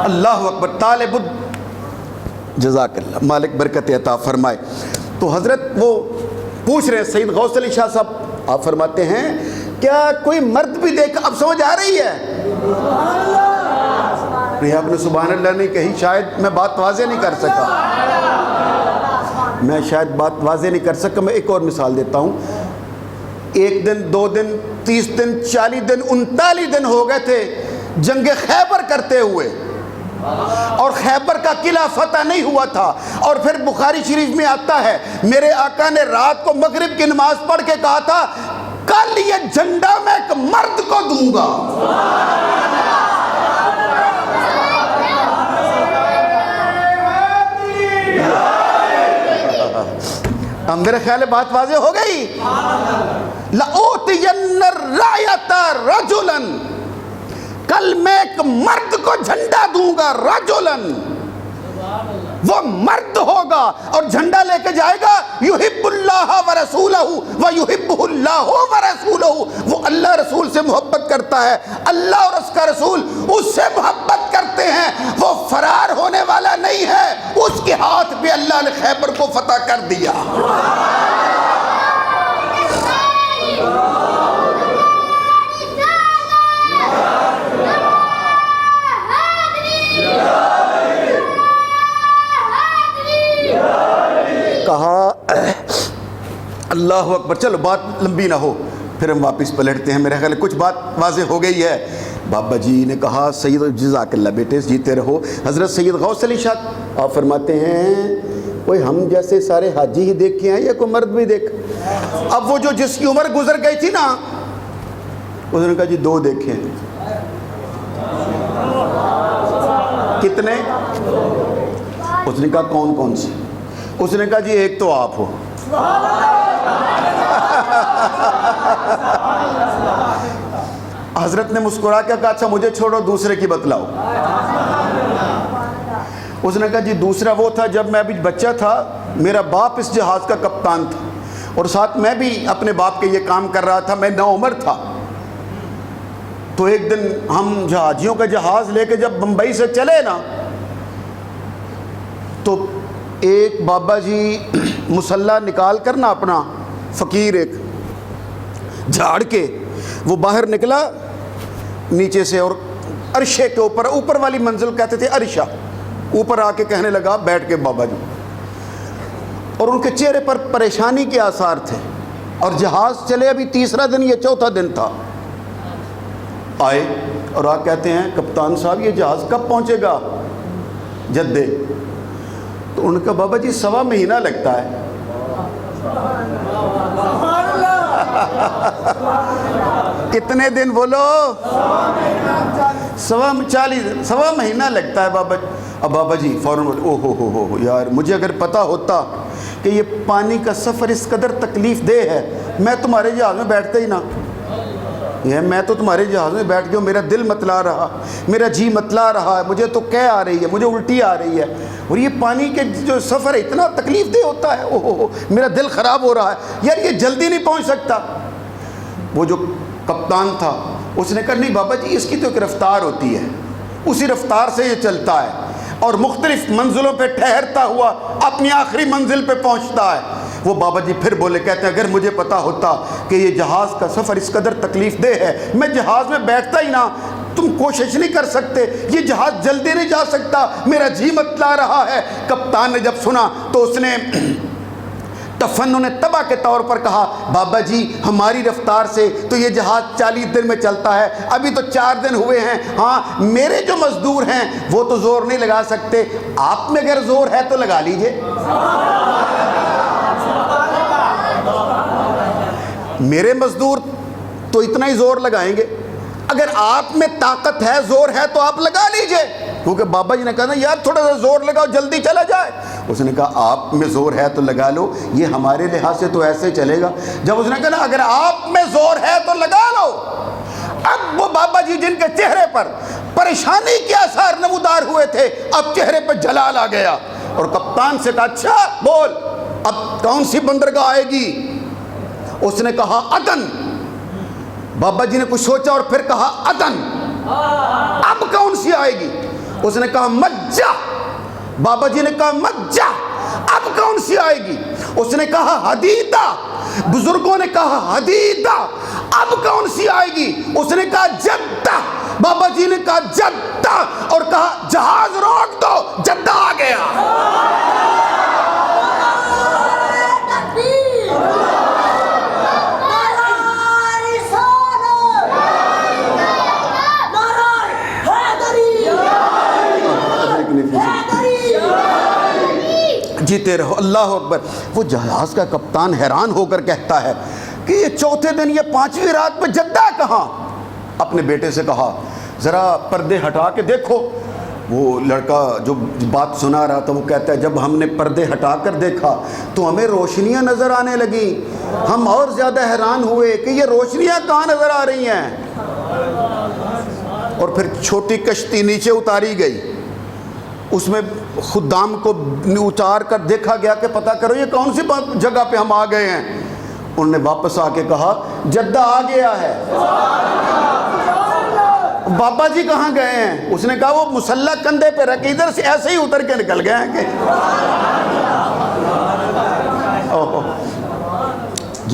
اللہ اکبر۔ طالب جزاک اللہ، مالک برکت عطا فرمائے۔ تو حضرت وہ پوچھ رہے ہیں سید غوث علی شاہ صاحب، آپ فرماتے ہیں کیا کوئی مرد بھی دیکھا؟ اب سمجھ آ رہی ہے؟ نہیں، آپ نے سبحان اللہ نہیں کہی، شاید میں بات واضح نہیں کر سکا، میں شاید بات واضح نہیں کر سکا۔ میں ایک اور مثال دیتا ہوں۔ 1 دن 2 دن 30 دن 40 دن 39 دن ہو گئے تھے جنگ خیبر کرتے ہوئے، اور خیبر کا قلعہ فتح نہیں ہوا تھا۔ اور پھر بخاری شریف میں آتا ہے میرے آقا نے رات کو مغرب کی نماز پڑھ کے کہا تھا کل یہ جھنڈا میں ایک مرد کو دوں گا۔ اب میرے خیال ہے بات واضح ہو گئی۔ لَأُوتِيَنَّ الرَّايَةَ رَجُلًا، کل میں ایک مرد کو جھنڈا دوں گا، رجلن، وہ مرد ہوگا اور جھنڈا لے کے جائے گا، یحب اللہ ورسولہ ویحبہ اللہ ورسولہ، وہ اللہ رسول سے محبت کرتا ہے، اللہ اور اس کا رسول اس سے محبت کرتے ہیں، وہ فرار ہونے والا نہیں ہے، اس کے ہاتھ پہ اللہ نے خیبر کو فتح کر دیا۔ کہا اللہ اکبر۔ چلو بات لمبی نہ ہو، پھر ہم واپس پلٹتے ہیں، میرے خیال کچھ بات واضح ہو گئی ہے۔ بابا جی نے کہا سید جزاک اللہ بیٹے جیتے رہو۔ حضرت سید غوث علی شاہ آپ فرماتے ہیں کوئی ہم جیسے سارے حاجی ہی دیکھے ہیں یا کوئی مرد بھی دیکھ؟ اب وہ جو جس کی عمر گزر گئی تھی نا، اس نے کہا جی 2 دیکھے ہیں۔ کتنے؟ اس نے کہا کون کون سے؟ اس نے کہا جی ایک تو آپ ہو۔ حضرت نے مسکرا کے کہا اچھا مجھے چھوڑو، دوسرے کی بتلاؤ۔ اس نے کہا جی دوسرا وہ تھا جب میں ابھی بچہ تھا، میرا باپ اس جہاز کا کپتان تھا، اور ساتھ میں بھی اپنے باپ کے یہ کام کر رہا تھا، میں نوعمر تھا۔ تو ایک دن ہم جہازیوں کا جہاز لے کے جب بمبئی سے چلے نا، تو ایک بابا جی مسلح نکال کر نا اپنا، فقیر ایک جھاڑ کے وہ باہر نکلا نیچے سے، اور عرشے کے اوپر والی منزل کہتے تھے عرشہ، اوپر آ کے کہنے لگا بیٹھ کے بابا جی، اور ان کے چہرے پر پریشانی کے آثار تھے، اور جہاز چلے ابھی 3را دن یا 4تھا دن تھا۔ آئے اور آ کہتے ہیں کپتان صاحب یہ جہاز کب پہنچے گا جدے؟ تو ان کا بابا جی 1.25 مہینہ لگتا ہے۔ کتنے دن بولو؟ 40 مہینہ لگتا ہے بابا. اب بابا جی فوراً بولے او ہو یار، مجھے اگر پتہ ہوتا کہ یہ پانی کا سفر اس قدر تکلیف دہ ہے، میں تمہارے جہاز میں بیٹھتا ہی نہ. میں تو تمہارے جہاز میں بیٹھ گیا، میرا دل متلا رہا، میرا جی متلا رہا ہے، مجھے تو قے آ رہی ہے، مجھے الٹی آ رہی ہے، اور یہ پانی کے جو سفر ہے اتنا تکلیف دہ ہوتا ہے، او میرا دل خراب ہو رہا ہے یار، یہ جلدی نہیں پہنچ سکتا. وہ جو کپتان تھا اس نے کہا نہیں بابا جی، اس کی تو ایک رفتار ہوتی ہے، اسی رفتار سے یہ چلتا ہے اور مختلف منزلوں پہ ٹھہرتا ہوا اپنی آخری منزل پہ پہنچتا ہے. وہ بابا جی پھر بولے، کہتے ہیں اگر مجھے پتا ہوتا کہ یہ جہاز کا سفر اس قدر تکلیف دہ ہے، میں جہاز میں بیٹھتا ہی نہ. تم کوشش نہیں کر سکتے، یہ جہاز جلدی نہیں جا سکتا، میرا جی متلا رہا ہے. کپتان نے جب سنا تو اس نے تفنن تباہ کے طور پر کہا، بابا جی ہماری رفتار سے تو یہ جہاز 40 دن میں چلتا ہے، ابھی تو 4 دن ہوئے ہیں. ہاں میرے جو مزدور ہیں وہ تو زور نہیں لگا سکتے، آپ میں اگر زور ہے تو لگا لیجئے. میرے مزدور تو اتنا ہی زور لگائیں گے، اگر آپ میں طاقت ہے، زور ہے تو آپ لگا لیجئے. کیونکہ بابا جی نے کہا نا یار تھوڑا سا زور لگاؤ جلدی چلا جائے. اس نے کہا آپ میں زور ہے تو لگا لو، یہ ہمارے لحاظ سے تو ایسے چلے گا. جب اس نے کہا نا اگر آپ میں زور ہے تو لگا لو، اب وہ بابا جی جن کے چہرے پر پریشانی کے آثار نمودار ہوئے تھے، اب چہرے پہ جلال آ گیا. اور کپتان سے کہا اچھا بول اب کون سی بندرگاہ آئے گی؟ اس نے کہا عدن. بابا جی نے کچھ سوچا اور پھر کہا عدن. اب کون سی آئے گی؟ اس نے کہا مجہ. بابا جی نے کہا مجہ. اب کون سی آئے گی؟ اس نے کہا حدیدہ. بزرگوں نے کہا حدیدہ. اب کون سی آئے گی؟ اس نے کہا جدہ. بابا جی نے کہا جدہ اور کہا جہاز روک دو، جدہ آ گیا. جیتے رہو، اللہ اکبر. وہ جہاز کا کپتان حیران ہو کر کہتا ہے کہ یہ چوتھے دن یہ 5ویں رات پہ جدہ کہاں؟ اپنے بیٹے سے کہا ذرا پردے ہٹا کے دیکھو. وہ لڑکا جو بات سنا رہا تھا وہ کہتا ہے جب ہم نے پردے ہٹا کر دیکھا تو ہمیں روشنیاں نظر آنے لگیں. ہم اور زیادہ حیران ہوئے کہ یہ روشنیاں کہاں نظر آ رہی ہیں. اور پھر چھوٹی کشتی نیچے اتاری گئی، اس میں خدام کو اتار کر دیکھا گیا کہ پتہ کرو یہ کون سی جگہ پہ ہم آ گئے ہیں. انہوں نے واپس آ کے کہا جدہ آ گیا ہے. بابا جی کہاں گئے ہیں؟ اس نے کہا وہ مسلح کندھے پہ رکھ کے ادھر سے ایسے ہی اتر کے نکل گئے ہیں. کہ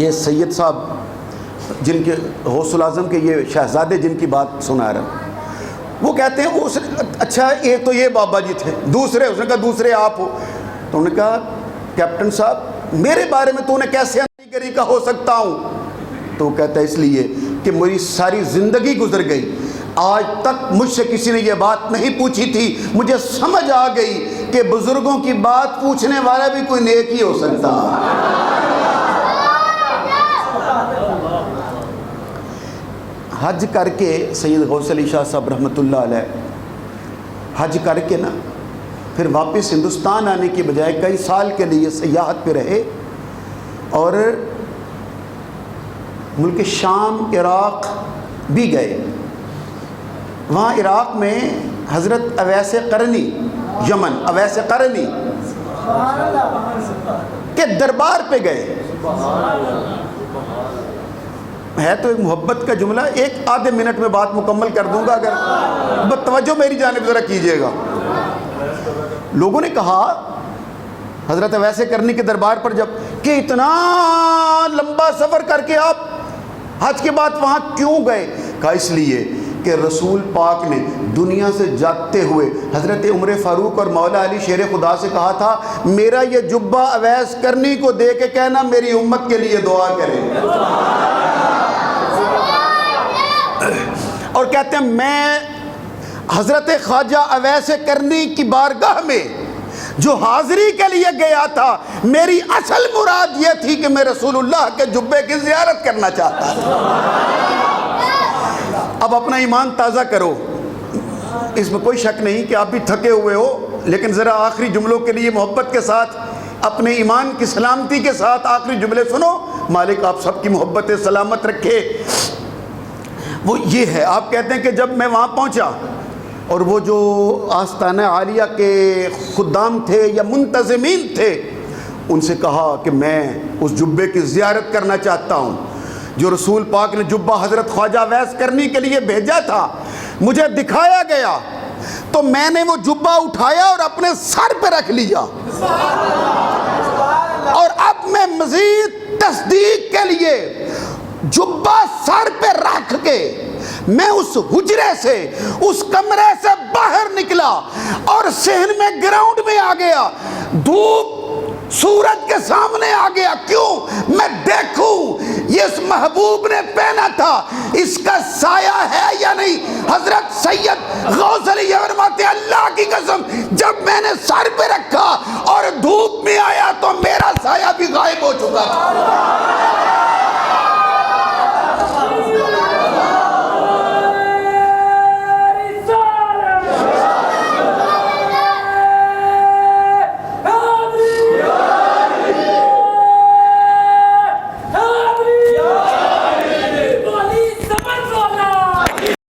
یہ سید صاحب جن کے غوث الاعظم کے یہ شہزادے جن کی بات سنا رہا، وہ کہتے ہیں اچھا یہ تو یہ بابا جی تھے، دوسرے اس نے کہا دوسرے آپ ہو. تو انہوں نے کہا کیپٹن صاحب میرے بارے میں تو نے کیسے گری کا ہو سکتا ہوں؟ تو وہ کہتا ہے اس لیے کہ میری ساری زندگی گزر گئی، آج تک مجھ سے کسی نے یہ بات نہیں پوچھی تھی. مجھے سمجھ آ گئی کہ بزرگوں کی بات پوچھنے والا بھی کوئی نیک ہی ہو سکتا. حج کر کے سید غوث علی شاہ صاحب رحمۃ اللہ علیہ حج کر کے نا پھر واپس ہندوستان آنے کی بجائے کئی سال کے لیے سیاحت پہ رہے اور ملک شام عراق بھی گئے. وہاں عراق میں حضرت اویس قرنی، یمن اویس قرنی کے دربار پہ گئے. ہے تو ایک محبت کا جملہ، ایک آدھے منٹ میں بات مکمل کر دوں گا، اگر توجہ میری جانب ذرا کیجئے گا. لوگوں نے کہا حضرت اویس قرنی کے دربار پر جب کہ اتنا لمبا سفر کر کے آپ حج کے بعد وہاں کیوں گئے؟ کہا اس لیے کہ رسول پاک نے دنیا سے جاتے ہوئے حضرت عمر فاروق اور مولا علی شیر خدا سے کہا تھا میرا یہ جبہ اویس قرنی کو دے کے کہنا میری امت کے لیے دعا کرے. اور کہتے ہیں میں حضرت خواجہ اویس قرنی کی بارگاہ میں جو حاضری کے لیے گیا تھا، میری اصل مراد یہ تھی کہ میں رسول اللہ کے جبے کی زیارت کرنا چاہتا تھا۔ اب اپنا ایمان تازہ کرو، اس میں کوئی شک نہیں کہ آپ بھی تھکے ہوئے ہو، لیکن ذرا آخری جملوں کے لیے محبت کے ساتھ، اپنے ایمان کی سلامتی کے ساتھ آخری جملے سنو۔ مالک آپ سب کی محبت سلامت رکھے۔ وہ یہ ہے، آپ کہتے ہیں کہ جب میں وہاں پہنچا اور وہ جو آستانہ عالیہ کے خدام تھے یا منتظمین تھے، ان سے کہا کہ میں اس جبے کی زیارت کرنا چاہتا ہوں جو رسول پاک نے جبہ حضرت خواجہ ویس کرنی کے لیے بھیجا تھا، مجھے دکھایا گیا تو میں نے وہ جبہ اٹھایا اور اپنے سر پہ رکھ لیا، اور اب میں مزید تصدیق کے لیے جبہ سر پہ رکھ کے میں اس حجرے سے، اس کمرے سے باہر نکلا اور صحن میں گراؤنڈ میں آ گیا، دھوپ سورج کے سامنے آ گیا۔ کیوں؟ میں دیکھوں یہ اس محبوب نے پہنا تھا، اس کا سایہ ہے یا نہیں۔ حضرت سید غوث علی فرماتے ہیں اللہ کی قسم جب میں نے سر پہ رکھا اور دھوپ میں آیا تو میرا سایہ بھی غائب ہو چکا تھا۔